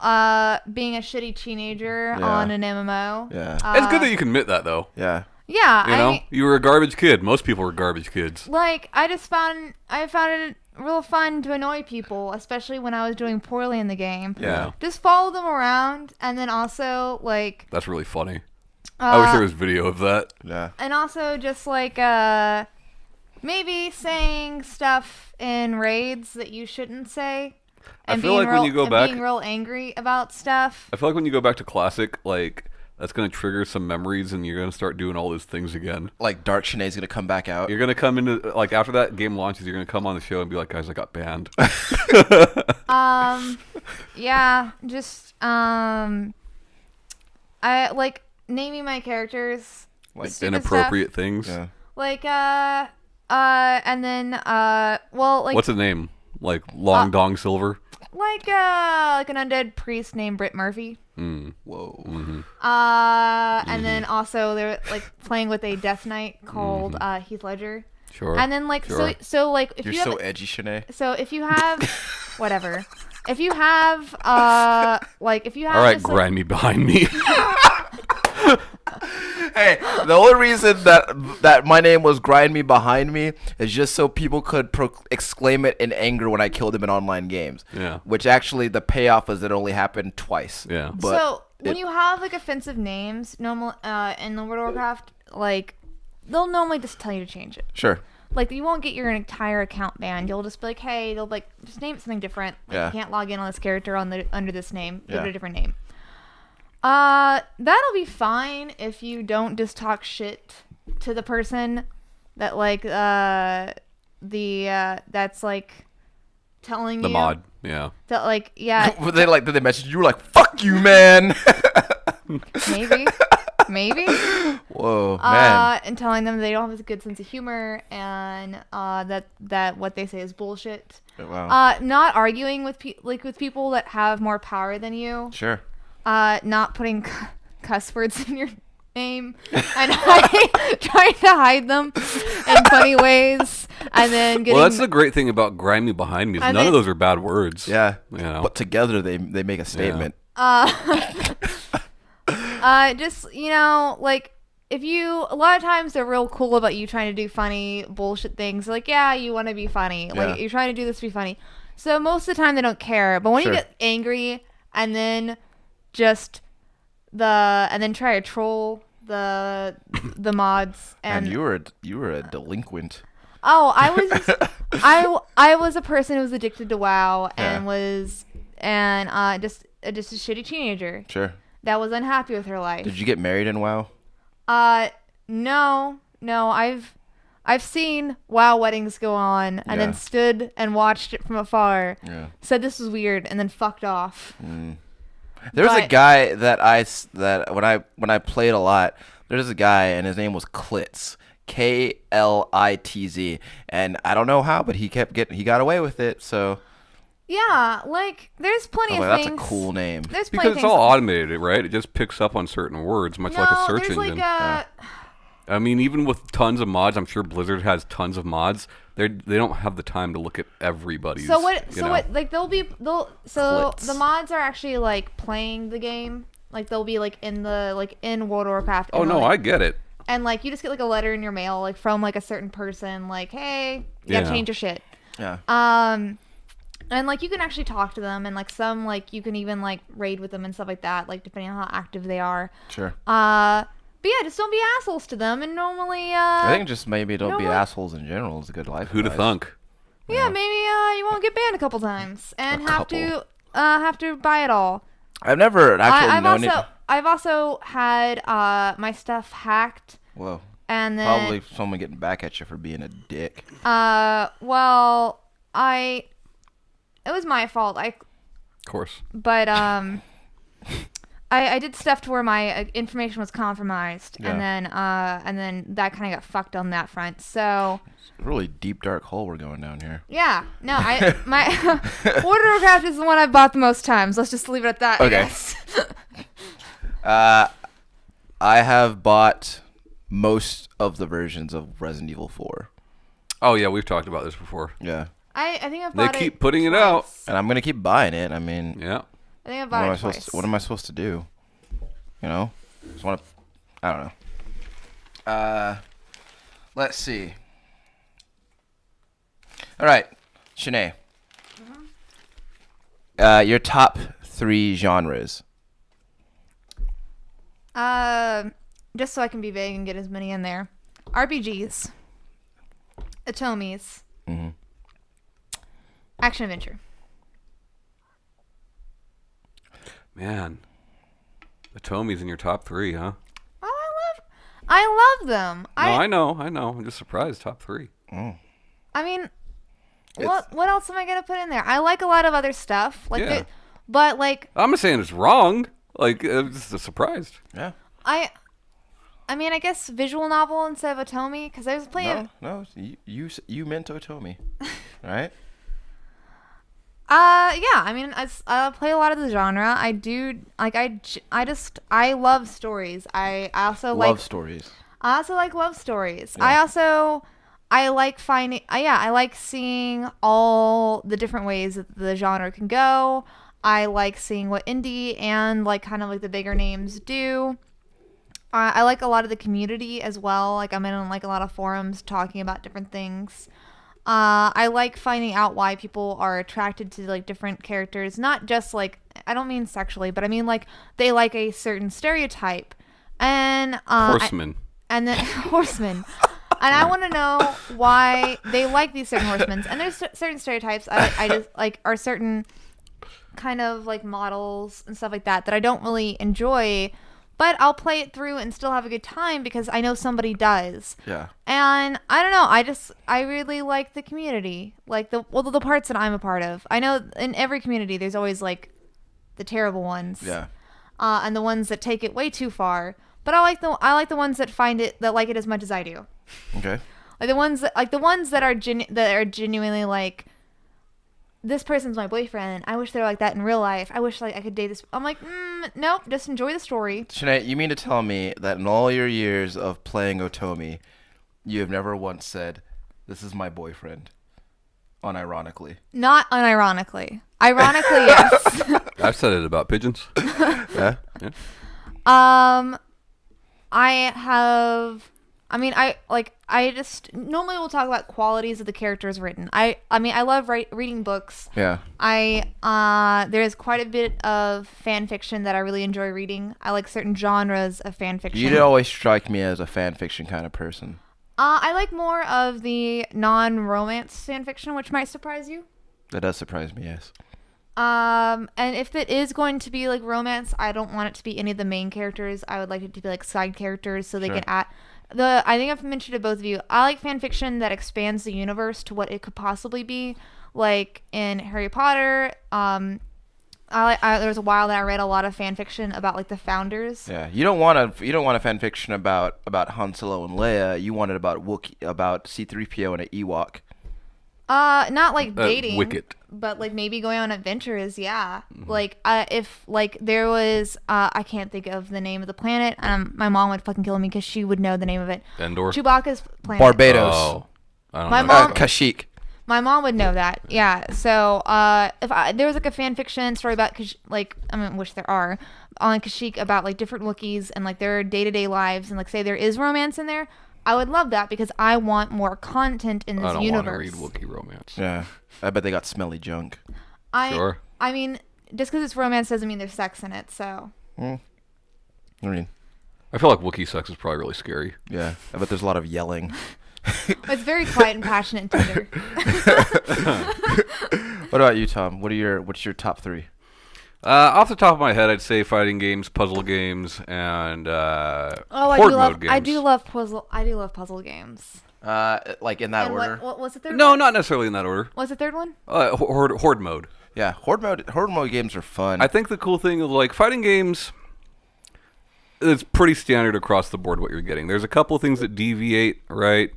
being a shitty teenager Yeah. on an MMO. Yeah. It's good that you can admit that, though. Yeah. Yeah, You know, you were a garbage kid. Most people were garbage kids. like I found it real fun to annoy people, especially when I was doing poorly in the game. Yeah. Just follow them around, and then also like That's really funny. I wish there was video of that. Yeah. and also just like maybe saying stuff in raids that you shouldn't say. I And feel like when you go back- being real angry about stuff. I feel like when you go back to Classic, like, that's going to trigger some memories and you're going to start doing all those things again. Like Dark Shanee's gonna come back out. You're going to come into, like, after that game launches, you're going to come on the show and be like, guys, I got banned. Yeah, just I like naming my characters Like stupid Inappropriate stuff. things. Yeah. Like and then well like What's his name? Like, Long Dong Silver? like an undead priest named Britt Murphy. Whoa. And then also they're like playing with a Death Knight called Heath Ledger. Sure. And then like sure. so like if You're you have, so edgy, Shanee. so if you have whatever, if you have like if you have All right, just, like, grind me behind me. Hey, the only reason that my name was Grind Me Behind Me is just so people could exclaim it in anger when I killed him in online games. Yeah. Which actually the payoff is it only happened twice. Yeah. But so when you have like offensive names normal in the World of Warcraft, like they'll normally just tell you to change it. Sure. Like you won't get your entire account banned. You'll just be like, hey, they'll like just name it something different. Like, Yeah. you can't log in on this character under this name. Give Yeah. it a different name. That'll be fine if you don't just talk shit to the person that like that's like telling The you mod. Yeah. that like yeah Did they message you? Were like, fuck you, man. maybe Whoa, man. and telling them they don't have a good sense of humor and that what they say is bullshit. Wow. Not arguing with with people that have more power than you. Sure. Not putting cuss words in your name and trying to hide them in funny ways, and then getting. Well, that's the great thing about grind me behind me. Is none of those are bad words. Yeah. You know. But together they make a statement. Just like if you a lot of times they're real cool about you trying to do funny bullshit things. Like yeah, you want to be funny. Yeah. Like you're trying to do this to be funny. So most of the time they don't care. But when Sure. you get angry and then and then try to troll the mods And and you were a delinquent. oh I was I was a person who was addicted to WoW and just a shitty teenager Sure. that was unhappy with her life. Did you get married in WoW? No, I've seen WoW weddings go on and Yeah. then stood and watched it from afar. Yeah. Said this was weird and then fucked off. There was a But- guy that when I played a lot, there's a guy and his name was Klitz. Klitz, and I don't know how, but he got away with it. So Yeah, like there's plenty I'm of like, things. that's a cool name. There's plenty Because of it's things. all automated, right? It just picks up on certain words, much like a search there's engine. like I mean, even with tons of mods, I'm sure Blizzard has tons of mods. They don't have the time to look at everybody's. so what? you So know. what? Like so Clits. the mods are actually like playing the game. Like they'll be like in World of Warcraft. Oh and no, like, I get it. And like you just get like a letter in your mail like from like a certain person like hey you gotta Yeah. change your shit. Yeah. And like you can actually talk to them and like some like you can even like raid with them and stuff like that like depending on how active they are. Sure. But yeah, just don't be assholes to them and normally I think just maybe don't be what? assholes in general is a good life. Who'd have advice. thunk? yeah maybe you won't get banned a couple times and A have to buy it all. I've never actually known it. I've also had my stuff hacked Whoa. and then Probably someone getting back at you for being a dick. well it was my fault. Of course. But I did stuff to where my information was compromised, Yeah. and then that kind of got fucked on that front. So It's a really deep dark hole we're going down here. yeah, no, my World of Warcraft is the one I've bought the most times. Let's just leave it at that. I Okay. guess. I have bought most of the versions of Resident Evil 4. Oh yeah, we've talked about this before. Yeah. I think I've They bought it. keep putting it out. twice. And I'm gonna keep buying it. I mean, Yeah. I think I've what am bought I it supposed twice. to, what am I supposed to do? You know, just want to. I don't know. Let's see. All right, Shanee. Your top 3 genres. Just so I can be vague and get as many in there. RPGs. Atomies. Mhm. Action adventure. Man, the Tomies in your top 3, huh? Oh, I love them. No, I know. I'm just surprised. Top 3. I mean, what else am I gonna put in there? I like a lot of other stuff, like Yeah. but like I'm not saying it's wrong. Like, I'm just surprised. Yeah. I mean, I guess visual novel instead of Otomi because there's plenty of. No, you meant Otomi, right? Yeah. I mean, I play a lot of the genre. I do like. I love stories. I also like Love stories. I also like love stories. Yeah. I like finding yeah, I like seeing all the different ways that the genre can go. I like seeing what indie and like kind of like the bigger names do. I like a lot of the community as well. Like I'm in like a lot of forums talking about different things. I like finding out why people are attracted to like different characters, not just like I don't mean sexually, but I mean like they like a certain stereotype. And Horseman. and then horsemen. And I want to know why they like these certain horsemen. And there's certain stereotypes I just like are certain kind of like models and stuff like that I don't really enjoy, but I'll play it through and still have a good time because I know somebody does. Yeah. And I don't know, I really like the community, like the parts that I'm a part of. I know in every community there's always like the terrible ones. Yeah. And the ones that take it way too far. But I like the ones that like it as much as I do. Okay. Like the ones that are genuinely like, this person's my boyfriend. I wish they were like that in real life. I wish like I could date this. I'm like, nope. Just enjoy the story. Shanee, you mean to tell me that in all your years of playing Otomi, you have never once said, "This is my boyfriend," unironically? Not unironically. Ironically, yes. I've said it about pigeons. Yeah. Yeah. I just normally will talk about qualities of the characters written. I mean, I love reading books. Yeah. There's quite a bit of fan fiction that I really enjoy reading. I like certain genres of fan fiction. You always strike me as a fan fiction kind of person. I like more of the non-romance fan fiction, which might surprise you. That does surprise me, yes. And if it is going to be like romance, I don't want it to be any of the main characters. I would like it to be like side characters so they Sure. can add I think I've mentioned to both of you, I like fan fiction that expands the universe to what it could possibly be. Like in Harry Potter, there was a while that I read a lot of fan fiction about like the founders. Yeah, you don't want a fan fiction about Han Solo and Leia. You want it about about C-3PO and an Ewok. Not like dating, Wicket. but like maybe going on adventures. Yeah, like if like there was, I can't think of the name of the planet. My mom would fucking kill me because she would know the name of it. Endor. Chewbacca's planet. Barbados. Oh, I don't My know. mom- Kashyyyk. My mom would know that. Yeah. So if there was like a fan fiction story about which there are on Kashyyyk about like different Wookiees and like their day-to-day lives and like say there is romance in there, I would love that because I want more content in this I don't want to universe. read Wookiee romance. Yeah, I bet they got smelly junk. Sure. I mean, just because it's romance doesn't mean there's sex in it. So. I mean, I feel like Wookiee sex is probably really scary. yeah, I bet there's a lot of yelling. It's very quiet and passionate and tender. What about you, Tom? What's your top three? Off the top of my head, I'd say fighting games, puzzle games, and horde mode games. I do love puzzle games. Like in that And order? what was the third No, one? not necessarily in that order. What's the third one? Horde mode. Yeah, horde mode games are fun. I think the cool thing of like fighting games, it's pretty standard across the board what you're getting. There's a couple of things that deviate, right?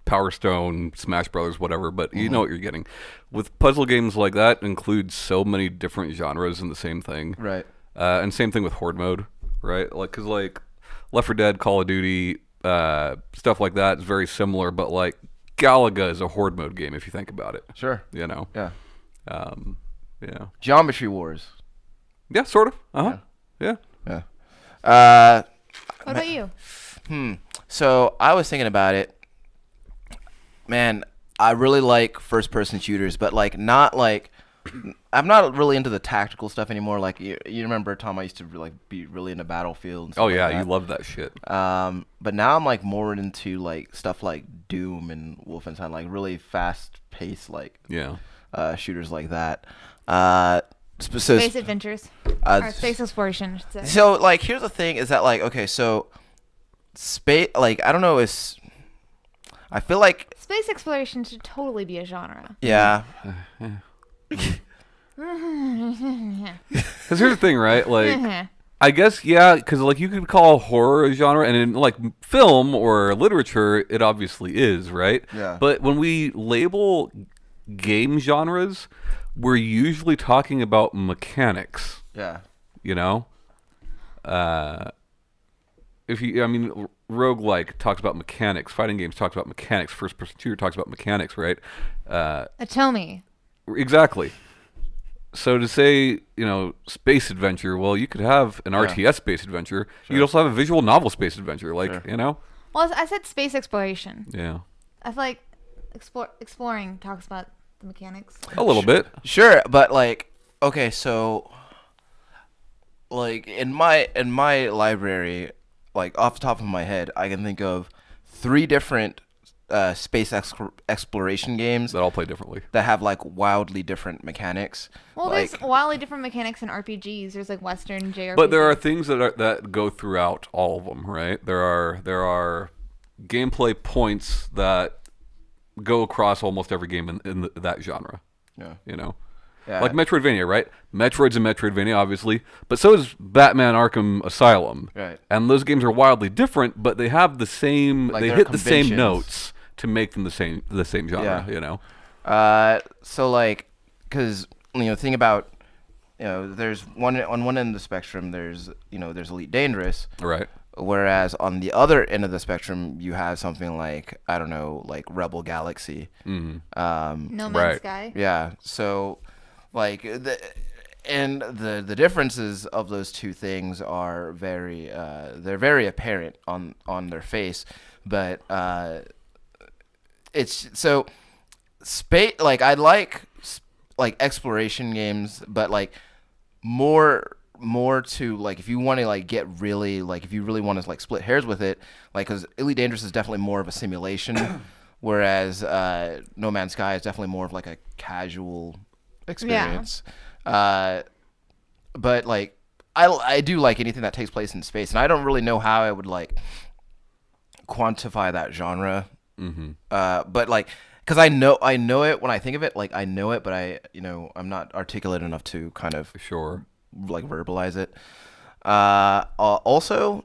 Power Stone, Smash Brothers, whatever, but you know what you're getting. With puzzle games like that, includes so many different genres in the same thing. Right. And same thing with horde mode, right? Like, cause like Left 4 Dead, Call of Duty, stuff like that is very similar, but like Galaga is a horde mode game if you think about it. Sure. You know. Yeah. Yeah. Geometry Wars. Yeah, sort of. Uh-huh. Yeah. Yeah. What about you? So I was thinking about it. Man, I really like first-person shooters, but like not like I'm not really into the tactical stuff anymore. Like you remember, Tom, I used to like be really into Battlefield. And stuff Oh yeah, like that. you love that shit. But now I'm like more into like stuff like Doom and Wolfenstein, like really fast-paced like Yeah. shooters like that. Space adventures or space exploration, I should say. So like here's the thing is that like okay, so space like I don't know, I feel like Space exploration should totally be a genre. yeah. Because here's the thing, right? Like, I guess, yeah, because, like, you could call horror a genre, and in, like, film or literature, it obviously is, right? Yeah. But when we label game genres, we're usually talking about mechanics. Yeah. You know, roguelike talks about mechanics. Fighting games talks about mechanics. First-person shooter talks about mechanics, right? Atomy. Exactly. So to say, space adventure, well, you could have an RTS space adventure. Sure. You could also have a visual novel space adventure, Sure. Well, I said space exploration. Yeah. I feel like exploring talks about the mechanics. A little bit. Sure, but okay, so in my library, off the top of my head, I can think of 3 different space exploration games That all play differently. that have wildly different mechanics. Well, there's wildly different mechanics in RPGs. There's Western JRPGs. But there are things that go throughout all of them, right? There are gameplay points that go across almost every game in that genre. Yeah. Yeah. Like Metroidvania, right? Metroid's a Metroidvania, obviously, but so is Batman Arkham Asylum. Right. And those games are wildly different, but they have the same. They there are hit the same conventions. notes to make them the same genre. Yeah. So because think about, there's on one end of the spectrum, there's Elite Dangerous. Right. Whereas on the other end of the spectrum, you have something like, I don't know, like Rebel Galaxy. Mm-hmm. No Man's Right. Sky. Yeah. So, the differences of those two things are they're very apparent on their face, but it's so space. I like exploration games, but more to if you want to get really if you really want to split hairs with it, because Elite Dangerous is definitely more of a simulation, whereas No Man's Sky is definitely more of a casual experience. But I do like anything that takes place in space, and I don't really know how I would quantify that genre. Mm-hmm. But because I know it when I think of it, I know it, but I'm not articulate enough to kind of Sure. verbalize it. Also,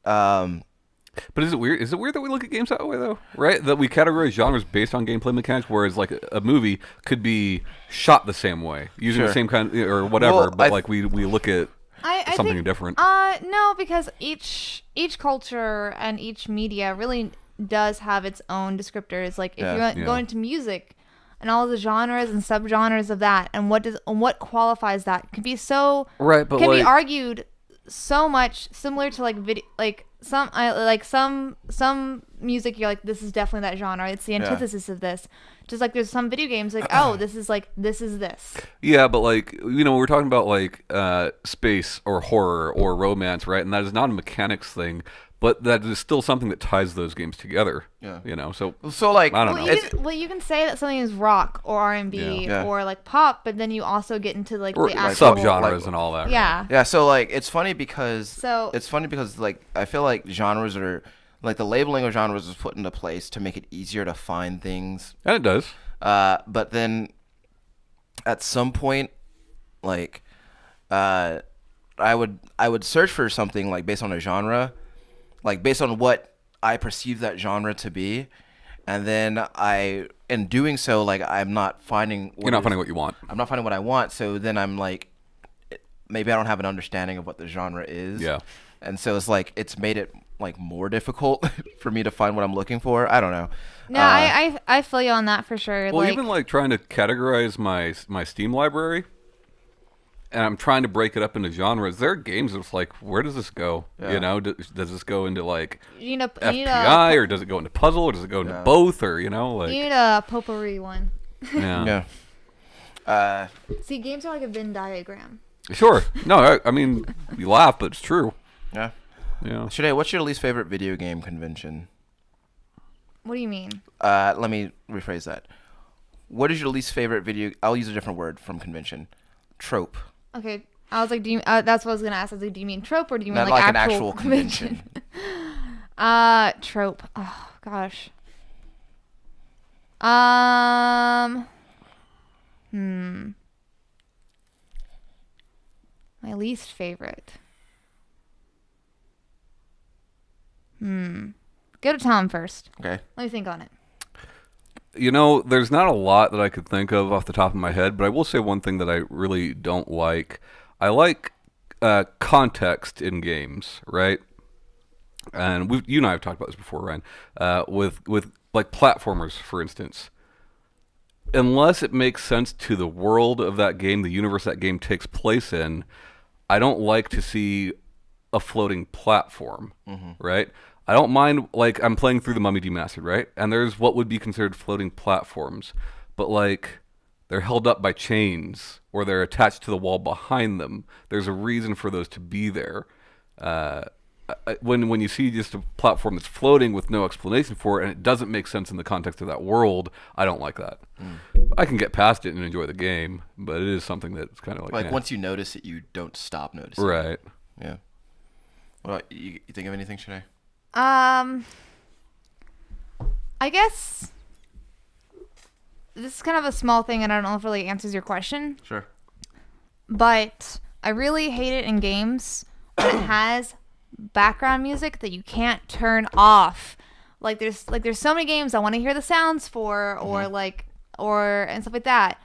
But is it weird? Is it weird that we look at games that way, though? Right? That we categorize genres based on gameplay mechanics, whereas a movie could be shot the same way, using Sure. the same kind or whatever. Well, but we look at I something think, different. No, because each culture and each media really does have its own descriptors. If you go into music and all the genres and subgenres of that, and what qualifies that can be so Right, but can be argued so much similar to video some music. You're this is definitely that genre. It's the antithesis of this. Just there's some video games this is this. Yeah, but we're talking about space or horror or romance, right? And that is not a mechanics thing, but that is still something that ties those games together. Yeah. So I don't know. You can say that something is rock or R&B Yeah. or pop, but then you also get into the Or actual subgenres and all that. Yeah. Yeah, so it's funny because So- I feel like genres are the labeling of genres is put into place to make it easier to find things. And it does. But then at some point, I would search for something based on a genre, based on what I perceive that genre to be, and then in doing so, I'm not finding. You're not finding what you want. I'm not finding what I want. So then I'm maybe I don't have an understanding of what the genre is. Yeah. And so it's it's made it more difficult for me to find what I'm looking for. I don't know. No, I feel you on that for sure. Well, even trying to categorize my Steam library, and I'm trying to break it up into genres. There are games that's where does this go? Yeah. Does this go into you need FPI, or does it go into puzzle, or does it go into both, or you need a potpourri one. Yeah. Yeah. See, games are like a Venn diagram. Sure. No, I mean, you laugh, but it's true. Yeah. Yeah. Shanee, what's your least favorite video game convention? What do you mean? Let me rephrase that. What is your least favorite video? I'll use a different word from convention. Trope. Okay, I was do you, that's what I was gonna ask. I was do you mean trope or do you mean Not an actual actual convention? Trope. Oh gosh. My least favorite. Go to Tom first. Okay. Let me think on it. There's not a lot that I could think of off the top of my head, but I will say one thing that I really don't like. I like context in games, right? And you and I have talked about this before, Ryan. With like platformers, for instance. Unless it makes sense to the world of that game, the universe that game takes place in, I don't like to see a floating platform, right? I don't mind, like, I'm playing through the Mummy Demastered, right? And there's what would be considered floating platforms, but, like, they're held up by chains, or they're attached to the wall behind them. There's a reason for those to be there. When you see just a platform that's floating with no explanation for it, and it doesn't make sense in the context of that world, I don't like that. I can get past it and enjoy the game, but it is something that's kind of like... once you notice it, you don't stop noticing right. it. Yeah. Well, you think of anything, Shanee? I guess this is kind of a small thing, and I don't know if it really answers your question. Sure. But I really hate it in games when it has background music that you can't turn off. Like there's so many games I want to hear the sounds for, or and stuff like that.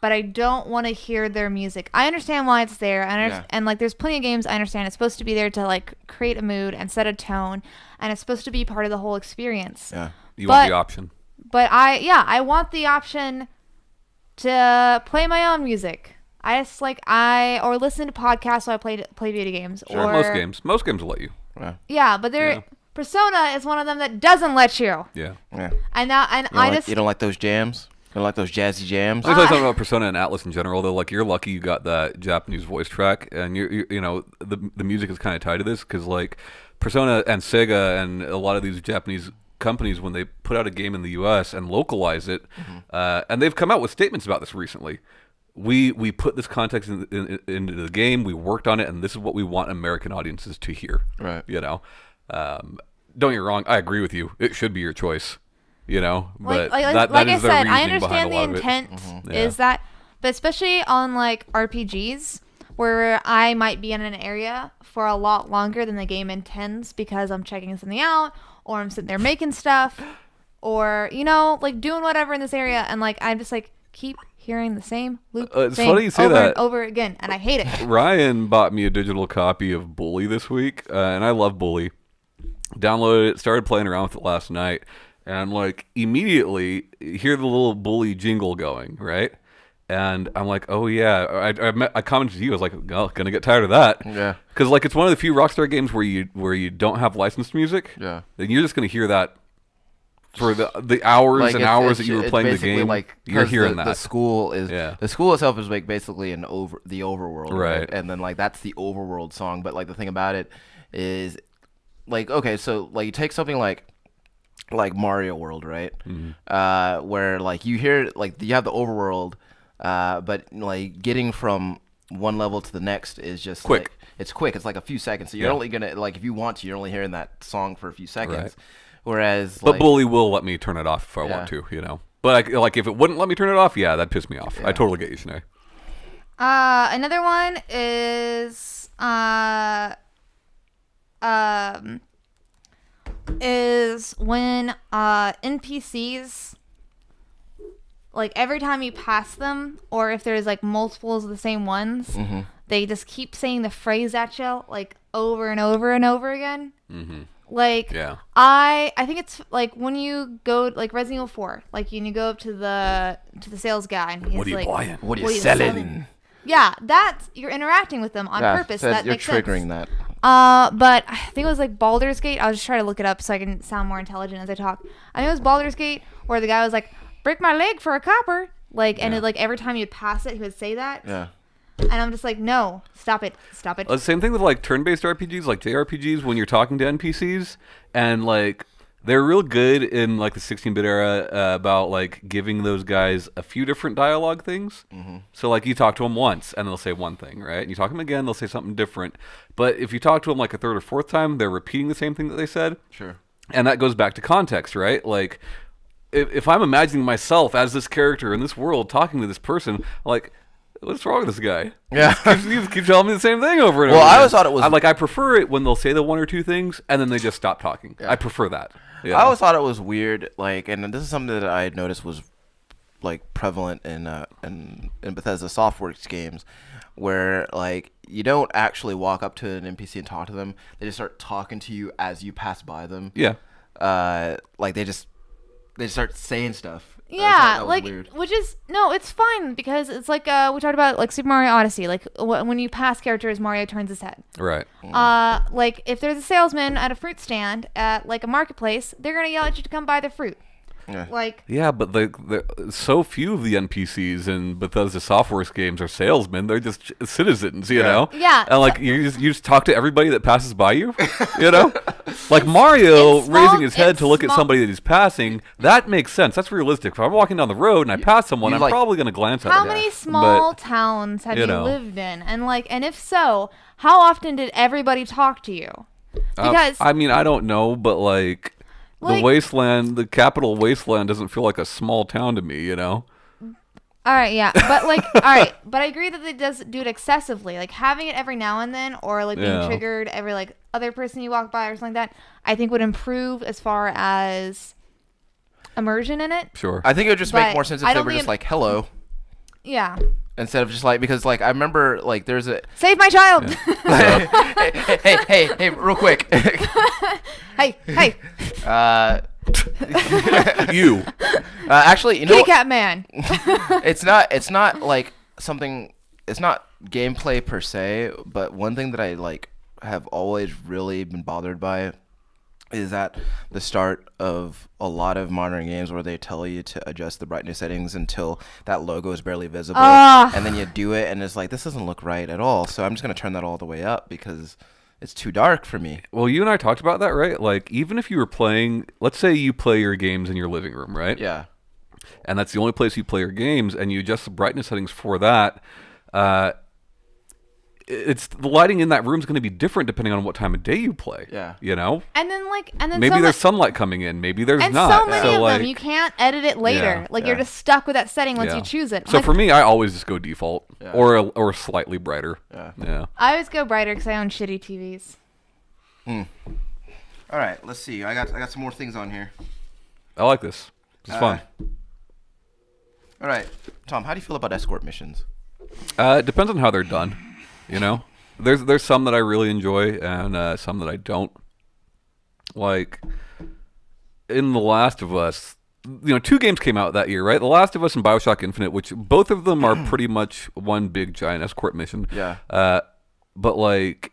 But I don't want to hear their music. I understand why it's there, and like there's plenty of games I understand it's supposed to be there to like create a mood and set a tone, and it's supposed to be part of the whole experience. Yeah, you want the option. But I want the option to play my own music. I just or listen to podcasts while I play video games. Sure. Or most games will let you. Yeah, but Persona is one of them that doesn't let you. Yeah. And you don't like those jams? You don't like those jazzy jams? Let me tell you something about Persona and Atlas in general, though. Like, you're lucky you got that Japanese voice track, and the music is kind of tied to this, because like Persona and Sega and a lot of these Japanese companies, when they put out a game in the U.S. and localize it, and they've come out with statements about this recently. We put this context into the game, we worked on it, and this is what we want American audiences to hear. Right. Don't get me wrong, I agree with you. It should be your choice. But that I is the said, reasoning I understand behind the a lot intent is that, but especially on like RPGs where I might be in an area for a lot longer than the game intends because I'm checking something out, or I'm sitting there making stuff, or like doing whatever in this area, and like I'm just like keep hearing the same loop it's funny you say over that. and over again, and I hate it. Ryan bought me a digital copy of Bully this week, and I love Bully. Downloaded it, started playing around with it last night, and like immediately hear the little Bully jingle going, right? And I'm like, oh yeah. I commented to you. I was like, oh, gonna get tired of that. Yeah. Because like it's one of the few Rockstar games where you don't have licensed music. Yeah. Then you're just gonna hear that for the hours and hours that you were playing the game. Like, you're hearing that. The school itself is like basically the overworld, right? And then like that's the overworld song. But like the thing about it is, like, okay, so like you take something like Mario World, right? Where like you hear like you have the overworld, but like getting from one level to the next is just quick. Like, it's quick. It's like a few seconds. So you're only gonna like if you want to, you're only hearing that song for a few seconds. Right. Whereas, but Bully will let me turn it off if I want to, But like if it wouldn't let me turn it off, that'd piss me off. I totally get you, Shanee. Another one is when NPCs, like every time you pass them, or if there's like multiples of the same ones, they just keep saying the phrase at you like over and over and over again. Like, I think it's like when you go like Resident Evil 4, like you go up to the sales guy and he's what are you like, buying? What are you selling? Yeah, that's you're interacting with them on purpose. So that you're makes triggering sense. that. But I think it was like Baldur's Gate. I'll just try to look it up so I can sound more intelligent as I talk. I think it was Baldur's Gate where the guy was like, "Break my leg for a copper," and it, like every time you'd pass it, he would say that. Yeah. And I'm just like, no, stop it. Same thing with like turn-based RPGs, like JRPGs, when you're talking to NPCs, and like they're real good in like the 16-bit era about like giving those guys a few different dialogue things. So like you talk to them once and they'll say one thing, right? And you talk to them again, they'll say something different. But if you talk to them like a third or fourth time, they're repeating the same thing that they said. Sure. And that goes back to context, right? Like if I'm imagining myself as this character in this world talking to this person, like what's wrong with this guy? Yeah. He just keeps telling me the same thing over and Well, over. I always thought it was- I prefer it when they'll say the one or two things and then they just stop talking. Yeah. I prefer that. Yeah. I always thought it was weird, like, and this is something that I had noticed was like prevalent in Bethesda Softworks games, where like you don't actually walk up to an NPC and talk to them; they just start talking to you as you pass by them. Yeah. Like they just start saying stuff. I thought Yeah, that was like, weird. which is, no, it's fine, because it's like, we talked about, like, Super Mario Odyssey, like, when you pass characters, Mario turns his head. Right. Like, if there's a salesman at a fruit stand at, like, a marketplace, they're gonna yell at you to come buy their fruit. Yeah. Like, Yeah, but so few of the NPCs in Bethesda Softworks games are salesmen. They're just citizens, you know? Yeah. And, like, you just talk to everybody that passes by you, you know? Like, Mario in small- raising his head in to look at small- somebody that he's passing, that makes sense. That's realistic. If I'm walking down the road and I pass someone, you I'm like- probably going to glance at how them. many small But, towns have you you know. lived in? And, like, and if so, how often did everybody talk to you? Because, I mean, I don't know, but, like the Like- wasteland, the capital wasteland doesn't feel like a small town to me, you know? all right, yeah, but, like, all right, but I agree that they do it excessively. Like, having it every now and then, or, like, being Yeah. triggered every, like, other person you walk by or something like that, I think would improve as far as immersion in it. Sure. I think it would just make But more sense I if they don't were think just it- like hello Yeah. instead of just like, because like I remember like there's a Save my child! hey, real quick. hey, You. Actually, you know, kitty cat man. it's not like something. It's not gameplay per se, but one thing that I like have always really been bothered by is at the start of a lot of modern games where they tell you to adjust the brightness settings until that logo is barely visible, and then you do it and it's like, this doesn't look right at all, so I'm just going to turn that all the way up because it's too dark for me. Well, you and I talked about that, right? Like, even if you were playing, let's say you play your games in your living room, right? Yeah. And that's the only place you play your games, and you adjust the brightness settings for that. It's the lighting in that room is going to be different depending on what time of day you play. Yeah. You know? And then Maybe so there's much, sunlight coming in. Maybe there's and not. so many of like, them you can't edit it later. Yeah, Like yeah. you're just stuck with that setting once yeah. you choose it. So Like, for me, I always just go default Yeah. or slightly brighter. Yeah. Yeah. I always go brighter because I own shitty TVs. All right, let's see. I got some more things on here. I like this. It's fun. All right, Tom, how do you feel about escort missions? It depends on how they're done. You know, there's some that I really enjoy and some that I don't. Like in The Last of Us, you know, 2 games came out that year, right? The Last of Us and BioShock Infinite, which both of them are pretty much one big giant escort mission. Yeah. But like,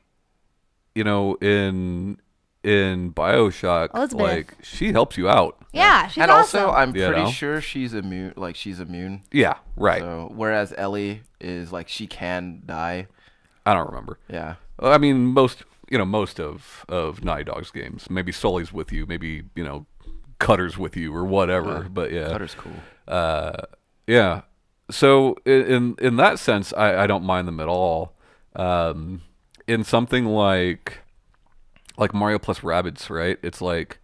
you know, in BioShock, Elizabeth. like she helps you out. Yeah, she's And awesome. also, I'm You pretty know? sure she's immune. Like she's immune. Yeah, right. So whereas Ellie is like she can die. I don't remember. Yeah. I mean, most of Naughty Dog's games. Maybe Sully's with you. Maybe, you know, Cutter's with you or whatever. But yeah, Cutter's cool. yeah. So in that sense, I don't mind them at all. In something like Mario plus Rabbids, right? It's like,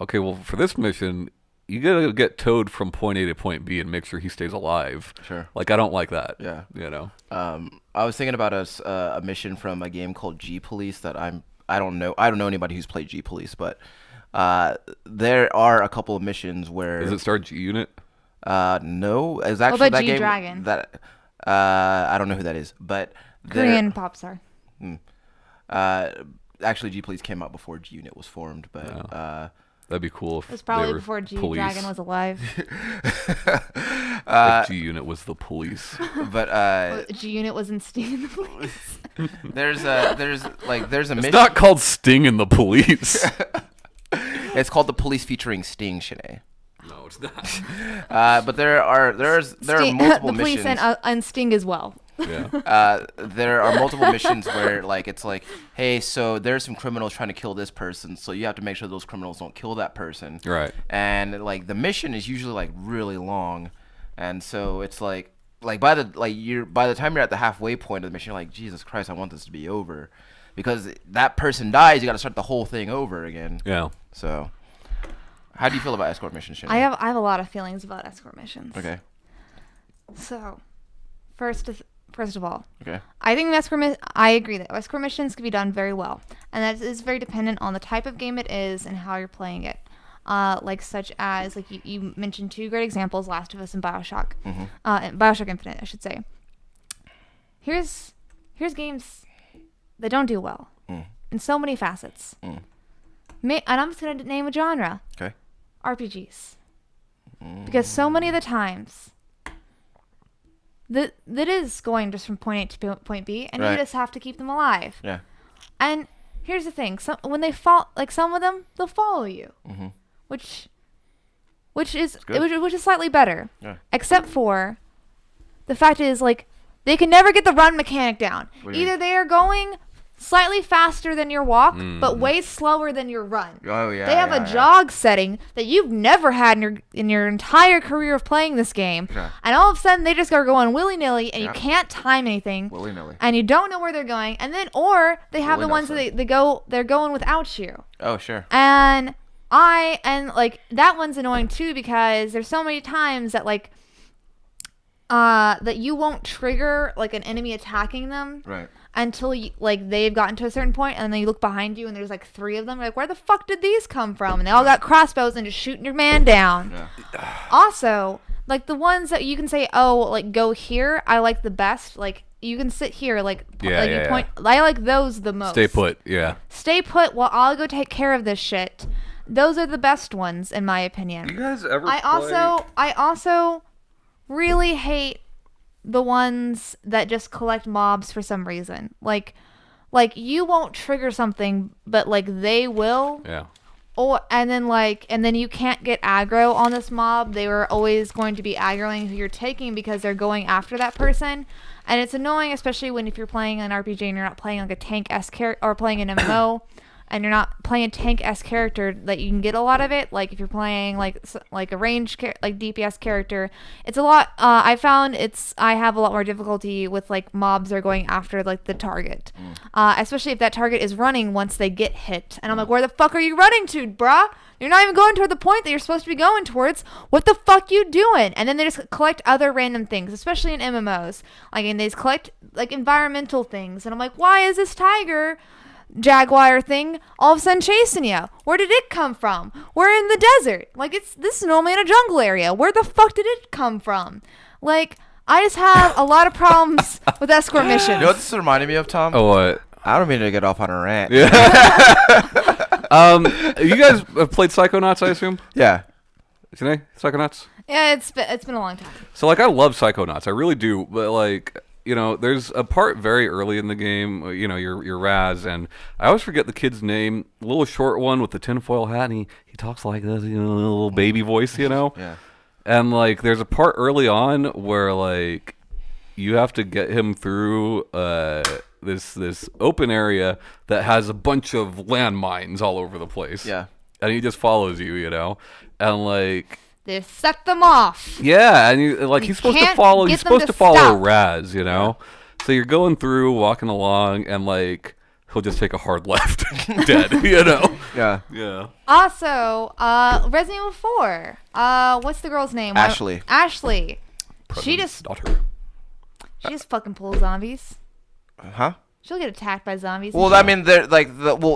okay, well, for this mission, you gotta get Toad from point A to point B and make sure he stays alive. Sure. Like, I don't like that. Yeah. You know. I was thinking about a mission from a game called G Police that I don't know anybody who's played G Police, but there are a couple of missions where Does it start G Unit? no, it's actually about that game G-Dragon? that I don't know who that is, but there- Korean pop star. actually G Police came out before G Unit was formed, but That'd be cool if It was probably they were before G police. Dragon was alive. If G Unit was the police. but G Unit was in Sting in the Police. there's a It's mission. not called Sting and the Police. It's called The Police featuring Sting, Shanae. No, it's not. But there are Sting, multiple the police missions. and Sting as well. Yeah. There are multiple missions where like it's like, hey, so there's some criminals trying to kill this person, so you have to make sure those criminals don't kill that person. Right. And like the mission is usually like really long, and so it's like by the time you're at the halfway point of the mission, you're like, Jesus Christ, I want this to be over, because that person dies, you got to start the whole thing over again. Yeah. So, how do you feel about escort missions, Shanae? I have a lot of feelings about escort missions. Okay. So, First of all, Okay. I think I agree that escort missions can be done very well, and that is very dependent on the type of game it is and how you're playing it. Like such as like you mentioned 2 great examples, Last of Us and BioShock, and BioShock Infinite, I should say. Here's games that don't do well in so many facets. And I'm just gonna name a genre. Okay. RPGs, because so many of the times that is going just from point A to point B, and you just have to keep them alive. Yeah. And here's the thing: when they fall, like some of them, they'll follow you, which is slightly better. Yeah. Except for the fact is, like, they can never get the run mechanic down. Either they are going slightly faster than your walk, but way slower than your run. Oh yeah. They have a jog setting that you've never had in your entire career of playing this game, and all of a sudden they just are going willy nilly, and you can't time anything, willy nilly, and you don't know where they're going, and then or they have the ones that they're going without you. Oh sure. And like that one's annoying too, because there's so many times that like that you won't trigger like an enemy attacking them. Right. Until they've gotten to a certain point, and then you look behind you and there's like 3 of them. You're like, where the fuck did these come from? And they all got crossbows and just shooting your man down. Yeah. Also, like the ones that you can say, oh, like go here, I like the best. Like you can sit here, like you point. I like those the most. Stay put, yeah. Stay put while I'll go take care of this shit. Those are the best ones in my opinion. You guys ever? I also really hate the ones that just collect mobs for some reason. Like you won't trigger something, but like they will. Yeah. And then you can't get aggro on this mob. They were always going to be aggroing who you're taking because they're going after that person. And it's annoying, especially if you're playing an RPG and you're not playing like a tank-esque character, or playing an MMO. And you're not playing a tank-esque character that you can get a lot of it. Like if you're playing like a ranged like DPS character, it's a lot. I found I have a lot more difficulty with like mobs are going after like the target, especially if that target is running once they get hit. And I'm like, where the fuck are you running to, bruh? You're not even going toward the point that you're supposed to be going towards. What the fuck you doing? And then they just collect other random things, especially in MMOs. Like, and they just collect like environmental things. And I'm like, why is this tiger jaguar thing all of a sudden chasing you? Where did it come from? We're in the desert. Like, this is normally in a jungle area. Where the fuck did it come from? Like, I just have a lot of problems with escort missions. You know what this reminded me of, Tom? Oh, what? I don't mean to get off on a rant. Yeah. You guys have played Psychonauts, I assume? Yeah. Shanee, Psychonauts? Yeah, it's been a long time. So, like, I love Psychonauts. I really do. But, like, you know, there's a part very early in the game, you know, you're Raz, and I always forget the kid's name, a little short one with the tinfoil hat, and he talks like this, you know, a little baby voice, you know? Yeah. And, like, there's a part early on where, like, you have to get him through this open area that has a bunch of landmines all over the place. Yeah. And he just follows you, you know? And, like... They set them off. Yeah, and he's supposed to follow. He's supposed to follow stop. Raz, you know. So you're going through, walking along, and like he'll just take a hard left, dead, you know. Yeah. Yeah. Also, Resident Evil 4. What's the girl's name? Ashley. Ashley. President's daughter. She just fucking pulls zombies. Huh? She'll get attacked by zombies. Well, I mean, they're like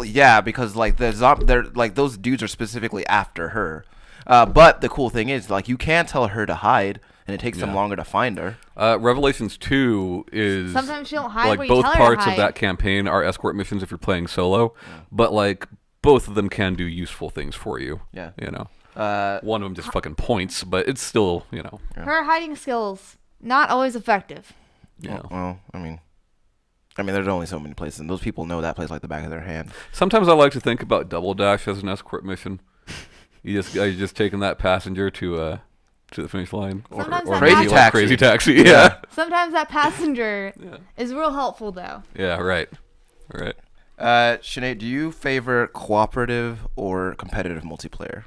yeah, because like they're like those dudes are specifically after her. But the cool thing is, like, you can tell her to hide, and it takes them longer to find her. Revelations 2 is sometimes she don't hide. Like where both you tell her parts to of hide. that campaign are escort missions if you're playing solo, but like both of them can do useful things for you. Yeah, you know. One of them just fucking points, but it's still, you know. Her hiding skills not always effective. Yeah. Well, I mean, there's only so many places, and those people know that place like the back of their hand. Sometimes I like to think about Double Dash as an escort mission. You're just taking that passenger to the finish line, or crazy taxi. Yeah. Sometimes that passenger is real helpful, though. Yeah. Right. Shanee, do you favor cooperative or competitive multiplayer?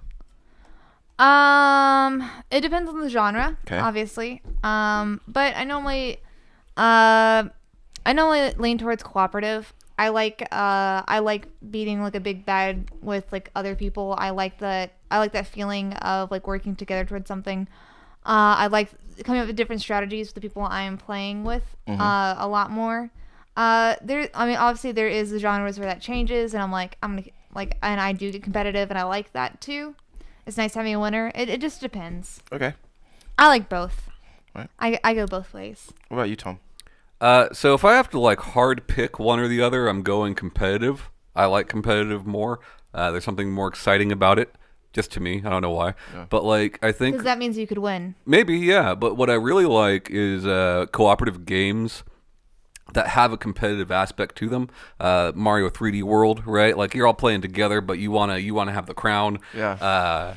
It depends on the genre, obviously. But I normally lean towards cooperative. I like beating like a big bad with like other people. I like that feeling of like working together towards something. I like coming up with different strategies for the people I am playing with a lot more. Obviously there is the genres where that changes, and and I do get competitive, and I like that too. It's nice having a winner. It just depends. Okay. I like both. Right. I go both ways. What about you, Tom? So if I have to like hard pick one or the other, I'm going competitive. I like competitive more. There's something more exciting about it, just to me. I don't know why, but like I think Because that means you could win. maybe yeah. But what I really like is cooperative games that have a competitive aspect to them. Mario 3D World, right? Like you're all playing together, but you wanna have the crown. Yeah.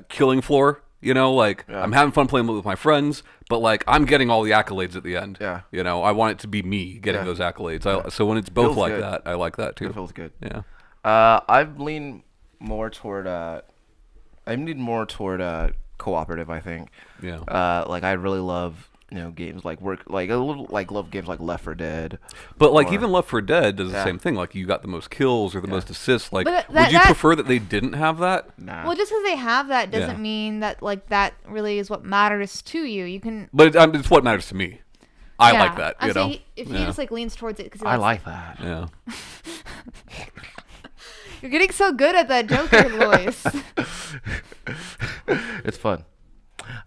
Killing Floor. I'm having fun playing with my friends, but like I'm getting all the accolades at the end. Yeah. I want it to be me getting those accolades. So when it's both Feels like good. that, I like that too. It feels good. Yeah. I've leaned more toward cooperative, I think. Yeah. Like I really love games like love games like Left 4 Dead. But like or- even Left 4 Dead does the Yeah. same thing. Like you got the most kills or the most assists. Like But would you that- prefer that they didn't have that? Nah. Well, just because they have that doesn't Yeah. mean that like that really is what matters to you. You can. It's what matters to me. I like that. I'm You know. saying if he Yeah. just like leans towards it because I like that. Yeah. You're getting so good at that Joker voice. It's fun.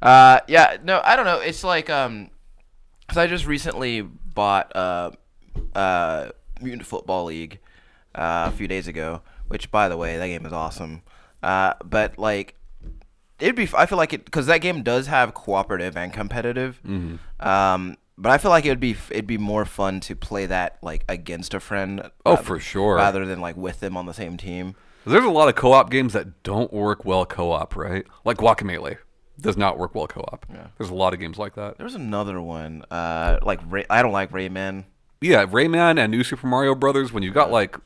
Yeah, no, I don't know. It's like cuz I just recently bought Mutant Football League a few days ago, which by the way, that game is awesome. But like I feel like it cuz that game does have cooperative and competitive. But I feel like it'd be more fun to play that like against a friend. For sure. Rather than like with them on the same team. There's a lot of co-op games that don't work well co-op, right? Like Guacamelee does not work well co-op. Yeah. There's a lot of games like that. There's another one, I don't like Rayman. Yeah, Rayman and New Super Mario Brothers, when you've got like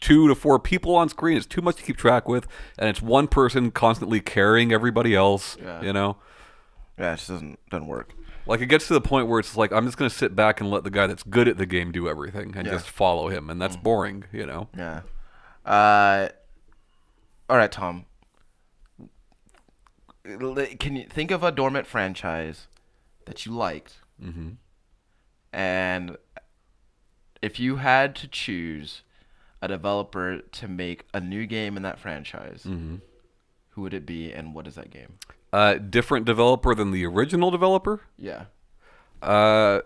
2 to 4 people on screen, it's too much to keep track with, and it's one person constantly carrying everybody else, Yeah. Yeah, it just doesn't work. Like it gets to the point where it's like, I'm just going to sit back and let the guy that's good at the game do everything and Yeah. just follow him, and that's boring, Yeah. All right, Tom. Can you think of a dormant franchise that you liked? Mm-hmm. And if you had to choose a developer to make a new game in that franchise, who would it be, and what is that game? Different developer than the original developer? Yeah. You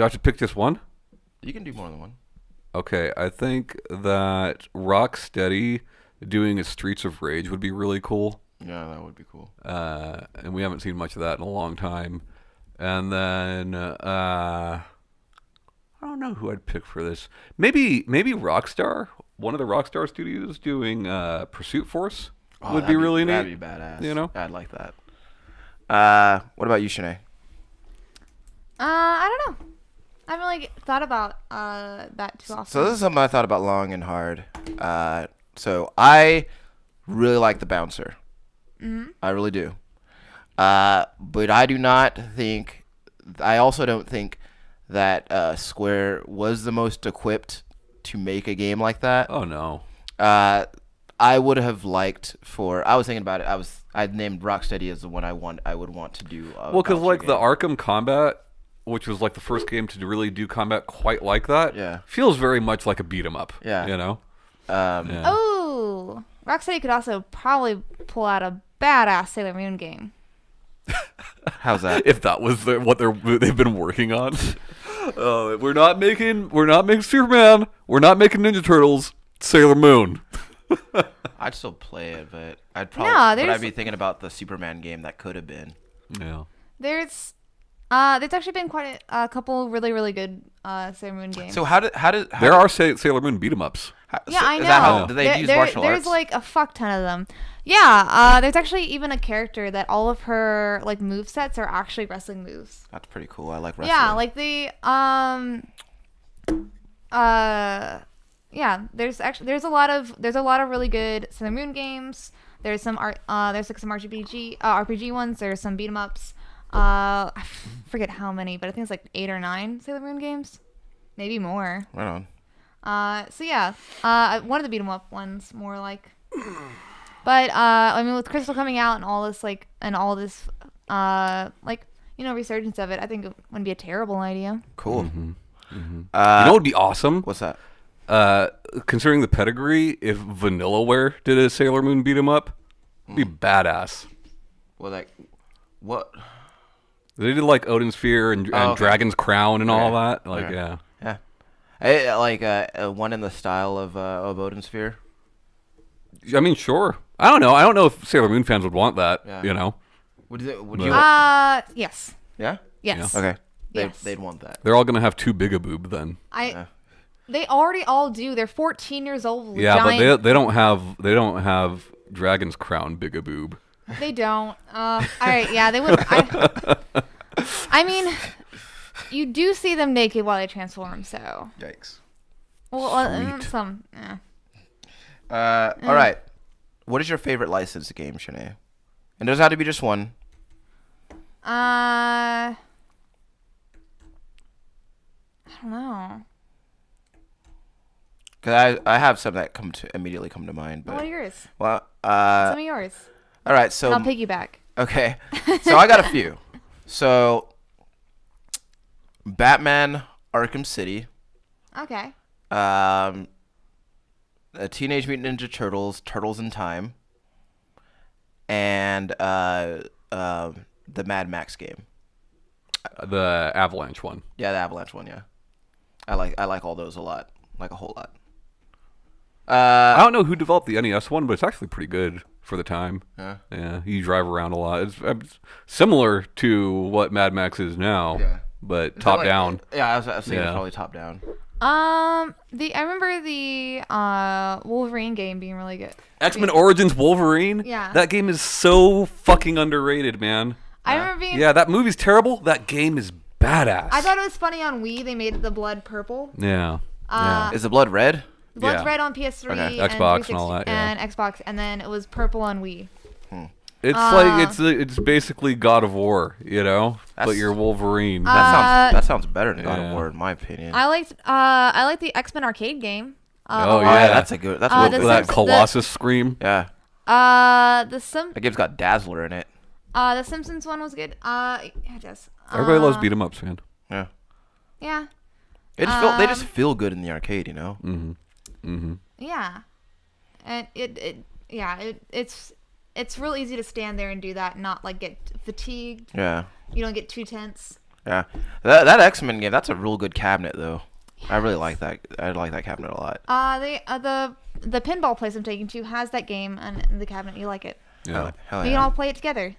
have to pick just one? You can do more than one. Okay, I think that Rocksteady doing a Streets of Rage would be really cool. Yeah, that would be cool. And we haven't seen much of that in a long time. And then I don't know who I'd pick for this. Maybe Rockstar, one of the Rockstar studios doing Pursuit Force would be really neat. That'd be badass. I'd like that. What about you, Shanee? I don't know. I haven't really thought about that too often. So this is something I thought about long and hard. So I really like the bouncer. I really do. But I do not think. I also don't think that Square was the most equipped to make a game like that. Oh no. I would have liked for. I was thinking about it. I'd named Rocksteady as the one I would want to do. Well, because like the Arkham Combat, which was like the first game to really do combat quite like that, feels very much like a beat 'em up. Yeah. Yeah. Oh, Rocksteady could also probably pull out a badass Sailor Moon game. How's that? If that was what they've been working on. We're not making Superman. We're not making Ninja Turtles. Sailor Moon. I'd still play it, but I'd be thinking about the Superman game that could have been. Yeah. There's actually been quite a couple really, really good Sailor Moon games. So how there are Sailor Moon beat 'em ups. Yeah, I know. Is that how, do they use martial arts? There's like a fuck ton of them. Yeah, there's actually even a character that all of her like move sets are actually wrestling moves. That's pretty cool. I like wrestling. Yeah, like the yeah, there's a lot of really good Sailor Moon games. There's some there's like some RPG ones. There's some beat 'em ups. I forget how many, but I think it's like 8 or 9 Sailor Moon games, maybe more. Right on. So yeah, one of the beat 'em up ones more like. But I mean, with Crystal coming out and all this resurgence of it, I think it wouldn't be a terrible idea. Cool. You know what would be awesome? What's that? Considering the pedigree, if Vanillaware did a Sailor Moon beat 'em up, it'd be badass. Well, like, what? They did like Odin Sphere and okay. Dragon's Crown and all Yeah. that. Like, yeah. One in the style of Odin Sphere. I mean, sure. I don't know. I don't know if Sailor Moon fans would want that. Yeah. You know, Would you? Yes. Yeah. Yes. Okay. Yes. They'd want that. they're all gonna have too big a boob then. They already all do. They're 14 years old. With Yeah, giant... but they don't have Dragon's Crown big a boob. They don't. All right. Yeah, they would. I mean, you do see them naked while they transform. So. Yikes. Well, Sweet. some. Yeah. All right. What is your favorite licensed game, Shanee? And doesn't have to be just one. I don't know. Cause I have some that immediately come to mind. But What are yours? well, Some of yours. all right. So And I'll piggyback. okay. So I got a few. So Batman: Arkham City. Okay. Teenage Mutant Ninja Turtles: Turtles in Time. And the Mad Max game. The Avalanche one. Yeah, the Avalanche one. Yeah, I like all those a lot, like a whole lot. I don't know who developed the NES one, but it's actually pretty good for the time. Yeah. Yeah, you drive around a lot. It's similar to what Mad Max is now, Yeah. but top down. Yeah, I was thinking Yeah. it's probably top down. I remember the Wolverine game being really good. X-Men Origins Wolverine? Yeah. That game is so fucking underrated, man. I remember being. Yeah, that movie's terrible. That game is badass. I thought it was funny on Wii. They made the blood purple. Yeah. Is the blood red? Blood's Yeah. red on PS3 Okay. and Xbox and all 360 that, yeah. and Xbox, and then it was purple on Wii. It's like it's basically God of War, you know, but That's- you're Wolverine. That sounds better than God yeah. of War, in my opinion. I liked the X-Men arcade game. Oh, a yeah. lot. That's a good. That's the a With real Sims- good. that Colossus scream. Yeah, The that game's got Dazzler in it. The Simpsons one was good. I guess. Everybody loves beat 'em ups, man. Yeah, Yeah. they just feel good in the arcade, you know. Yeah. And it's real easy to stand there and do that and not like get fatigued. Yeah, You don't get too tense. yeah. That X-Men game, that's a real good cabinet though. I really like that. I like that cabinet a lot. The pinball place I'm taking to has that game in the cabinet. You like it? Yeah. Hell We yeah. can all play it together.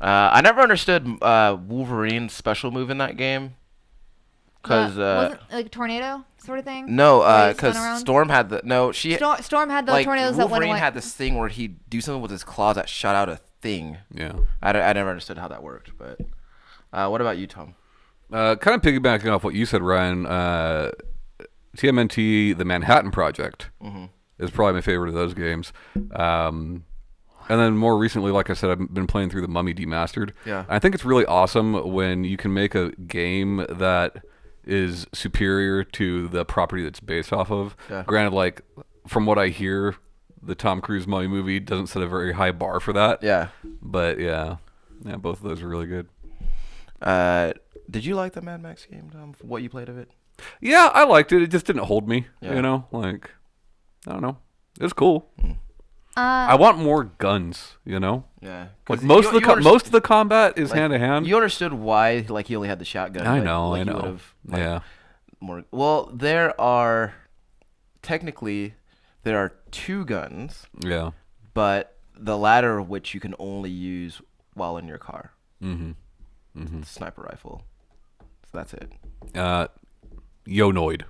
I never understood Wolverine's special move in that game. Cause wasn't it like a tornado sort of thing? no, Where he spun cause around? Storm had Storm had the like tornadoes that went Wolverine away. had this thing where he'd do something with his claws that shot out a thing. Yeah. I never understood how that worked, but what about you, Tom? Kind of piggybacking off what you said, Ryan. TMNT, the Manhattan Project, is probably my favorite of those games. And then more recently, like I said, I've been playing through the Mummy Demastered. Yeah. I think it's really awesome when you can make a game that is superior to the property that's based off of. Yeah. Granted, like, from what I hear, the Tom Cruise Mummy movie doesn't set a very high bar for that. Yeah. But, yeah, both of those are really good. Did you like the Mad Max game, Tom? For what you played of it? Yeah, I liked it. It just didn't hold me, Yeah. you know? Like, I don't know. It was cool. Hmm. I want more guns, you know? Yeah. Like most of the combat is hand to hand. You understood why he only had the shotgun. I but, know, like, I you know. would've, Yeah. More. Well, there are two guns, Yeah. but the latter of which you can only use while in your car. The sniper rifle. So that's it. Yonoid.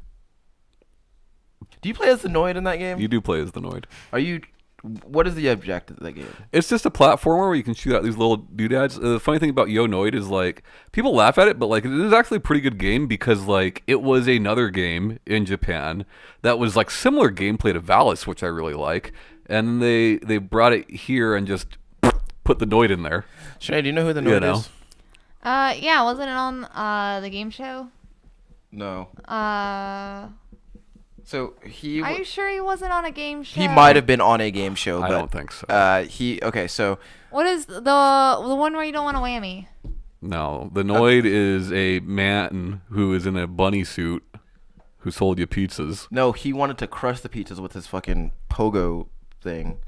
Do you play as the Noid in that game? You do play as the Noid. What is the objective of that game? It's just a platformer where you can shoot out these little doodads. The funny thing about Yonoid is, like, people laugh at it, but, like, it is actually a pretty good game because, like, it was another game in Japan that was, like, similar gameplay to Valis, which I really like. And they brought it here and just put the Noid in there. Shanee, do you know who the Noid is? Yeah, wasn't it on the game show? No. So he Are you sure he wasn't on a game show? he might have been on a game show, I but don't think so. So What is the one where you don't want a whammy? No, the Noid is a man who is in a bunny suit who sold you pizzas. no, he wanted to crush the pizzas with his fucking pogo thing.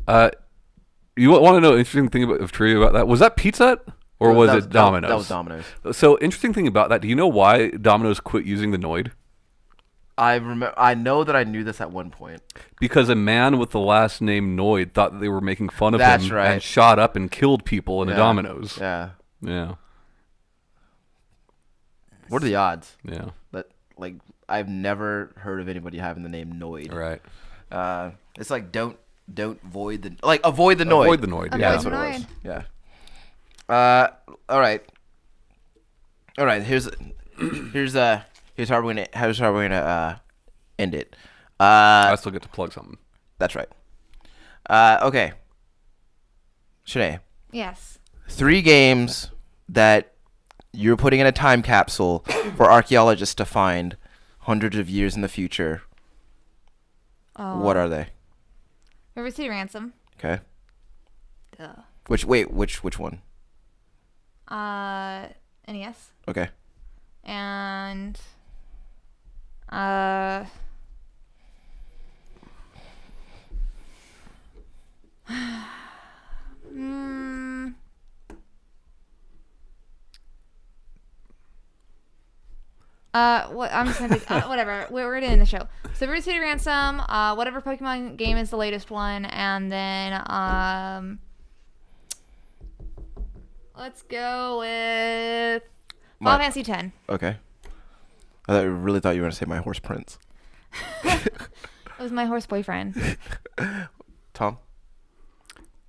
You want to know an interesting thing of trivia about that? Was that Pizza Hut or was it Domino's? That was Domino's. So interesting thing about that. Do you know why Domino's quit using the Noid? I remember. I know that I knew this at one point. Because a man with the last name Noid thought that they were making fun of That's him right. and shot up and killed people in a Yeah. Domino's. Yeah. Yeah. What are the odds? Yeah. That I've never heard of anybody having the name Noid. Right. It's like don't avoid the avoid the Noid. Avoid the Noid. Avoid Yeah, Yeah. that's the what it was. Noid. Yeah. All right. All right. Here's how we're gonna end it. I still get to plug something. That's right. Okay. Shanee, Yes. 3 games that you're putting in a time capsule for archaeologists to find hundreds of years in the future. What are they? River City Ransom. Okay. Duh. Which one? NES. Okay. And what I'm just gonna think, whatever. We're doing the show. So River City Ransom, whatever Pokemon game is the latest one, and then let's go with Final Fantasy X. Okay. Really thought you were gonna say My Horse Prince. It was my horse boyfriend. Tom.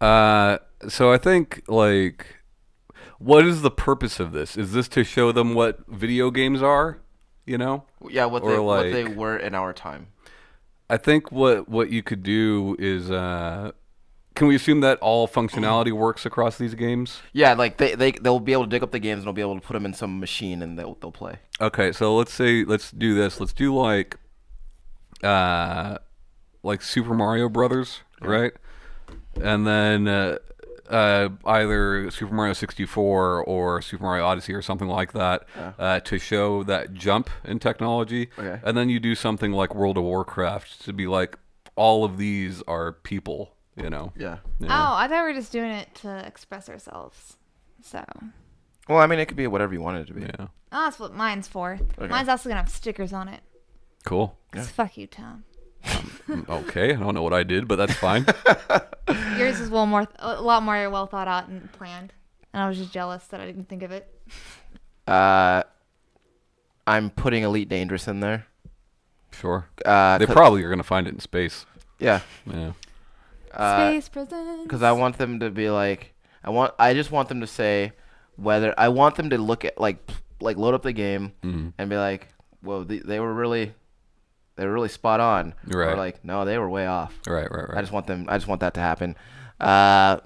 So I think what is the purpose of this? Is this to show them what video games are? You know? Yeah, what Or they were in our time. I think what you could do is can we assume that all functionality works across these games? Yeah, like they'll be able to dig up the games and they'll be able to put them in some machine and they'll play. Okay, so let's do this. Let's do like Super Mario Brothers, right? And then either Super Mario 64 or Super Mario Odyssey or something like that to show that jump in technology. Okay. And then you do something like World of Warcraft to be like, all of these are people, you know? Yeah. Oh, I thought we were just doing it to express ourselves. So. Well, I mean, it could be whatever you want it to be. Yeah. Oh, that's what mine's for. Okay. Mine's also gonna have stickers on it. Cool. 'Cause fuck you, Tom. Okay, I don't know what I did, but that's fine. Yours is a lot more well thought out and planned, and I was just jealous that I didn't think of it. I'm putting Elite Dangerous in there. Sure. They probably are going to find it in space. Yeah. Yeah. Space presents. Because I want them to be like, I just want them to say I want them to look at like load up the game and be like, whoa, they were really spot on. Right. Or like, no, they were way off. Right. I just want that to happen. I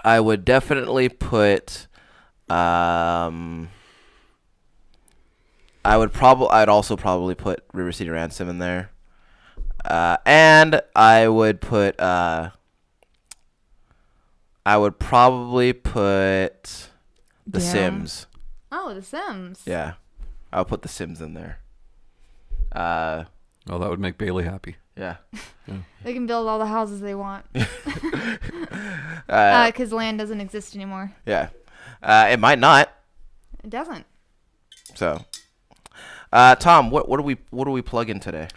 would definitely put I'd also probably put River City Ransom in there. And I would put probably put The Sims. Oh, The Sims. Yeah. I'll put The Sims in there. Oh, that would make Bailey happy. Yeah. They can build all the houses they want. Because land doesn't exist anymore. Yeah. It might not. It doesn't. So, Tom, what do we plug in today?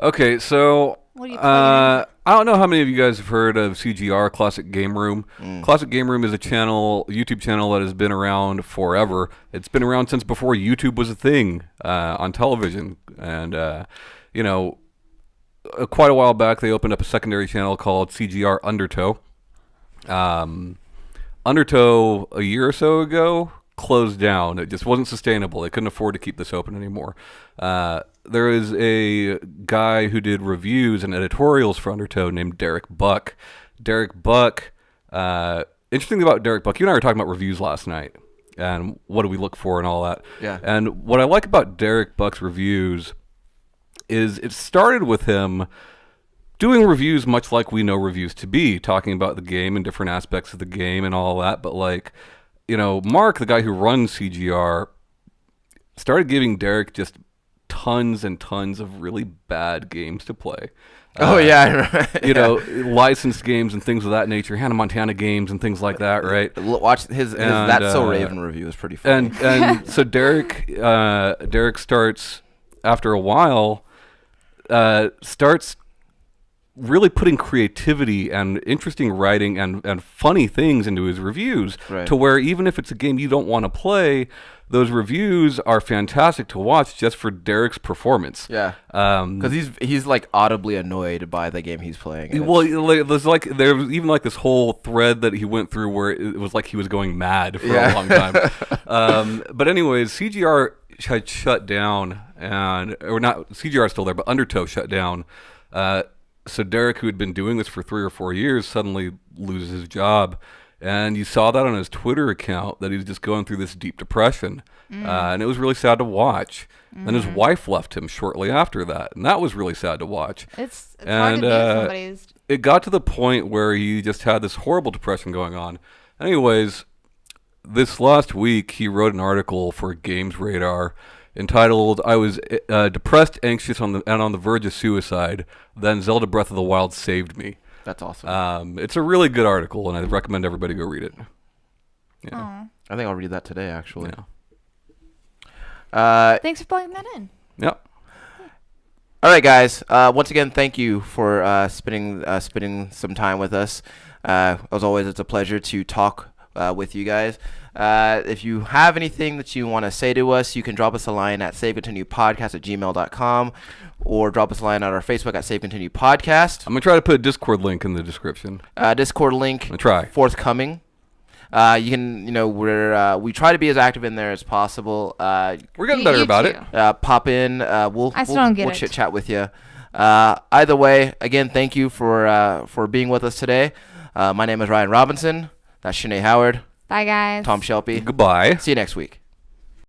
Okay, so What are you plugging I don't know how many of you guys have heard of CGR, Classic Game Room. Classic Game Room is a YouTube channel that has been around forever. It's been around since before YouTube was a thing on television, and quite a while back they opened up a secondary channel called CGR Undertow. Undertow a year or so ago closed down. It just wasn't sustainable. They couldn't afford to keep this open anymore. There is a guy who did reviews and editorials for Undertow named Derek Buck. Derek Buck, interesting thing about Derek Buck, you and I were talking about reviews last night and what do we look for and all that. Yeah. And what I like about Derek Buck's reviews is it started with him doing reviews much like we know reviews to be, talking about the game and different aspects of the game and all that. But like, Mark, the guy who runs CGR, started giving Derek just tons and tons of really bad games to play. Licensed games and things of that nature, Hannah Montana games and things like that, right? Watch his That's So Raven review is pretty funny. And so Derek starts, after a while, starts really putting creativity and interesting writing and funny things into his reviews, to where even if it's a game you don't want to play, those reviews are fantastic to watch just for Derek's performance. Yeah, because he's like audibly annoyed by the game he's playing. Well, there was even like this whole thread that he went through where it was like he was going mad for a long time. But anyways, CGR had shut down, or not CGR is still there, but Undertow shut down. So Derek, who had been doing this for 3 or 4 years, suddenly loses his job. And you saw that on his Twitter account, that he was just going through this deep depression. And it was really sad to watch. Then his wife left him shortly after that. And that was really sad to watch. It's hard to be somebody's... It got to the point where he just had this horrible depression going on. Anyways, this last week, he wrote an article for Games Radar entitled, "I was depressed, anxious, and on the verge of suicide. Then Zelda Breath of the Wild saved me." That's awesome. It's a really good article, and I recommend everybody go read it. Yeah. I think I'll read that today, actually. Yeah. Thanks for plugging that in. Yep. All right, guys. Once again, thank you for spending some time with us. As always, it's a pleasure to talk with you guys. If you have anything that you want to say to us, you can drop us a line at savecontinuepodcast@gmail.com or drop us a line on our Facebook at Save Continue Podcast. I'm going to try to put a Discord link in the description. Discord link try. forthcoming. You can, we try to be as active in there as possible. We're getting better about it. Pop in. We'll it. chit chat with you. Either way, again, thank you for being with us today. My name is Ryan Robinson. That's Shanee Howard. Bye, guys. Tom Shelby. Goodbye. See you next week.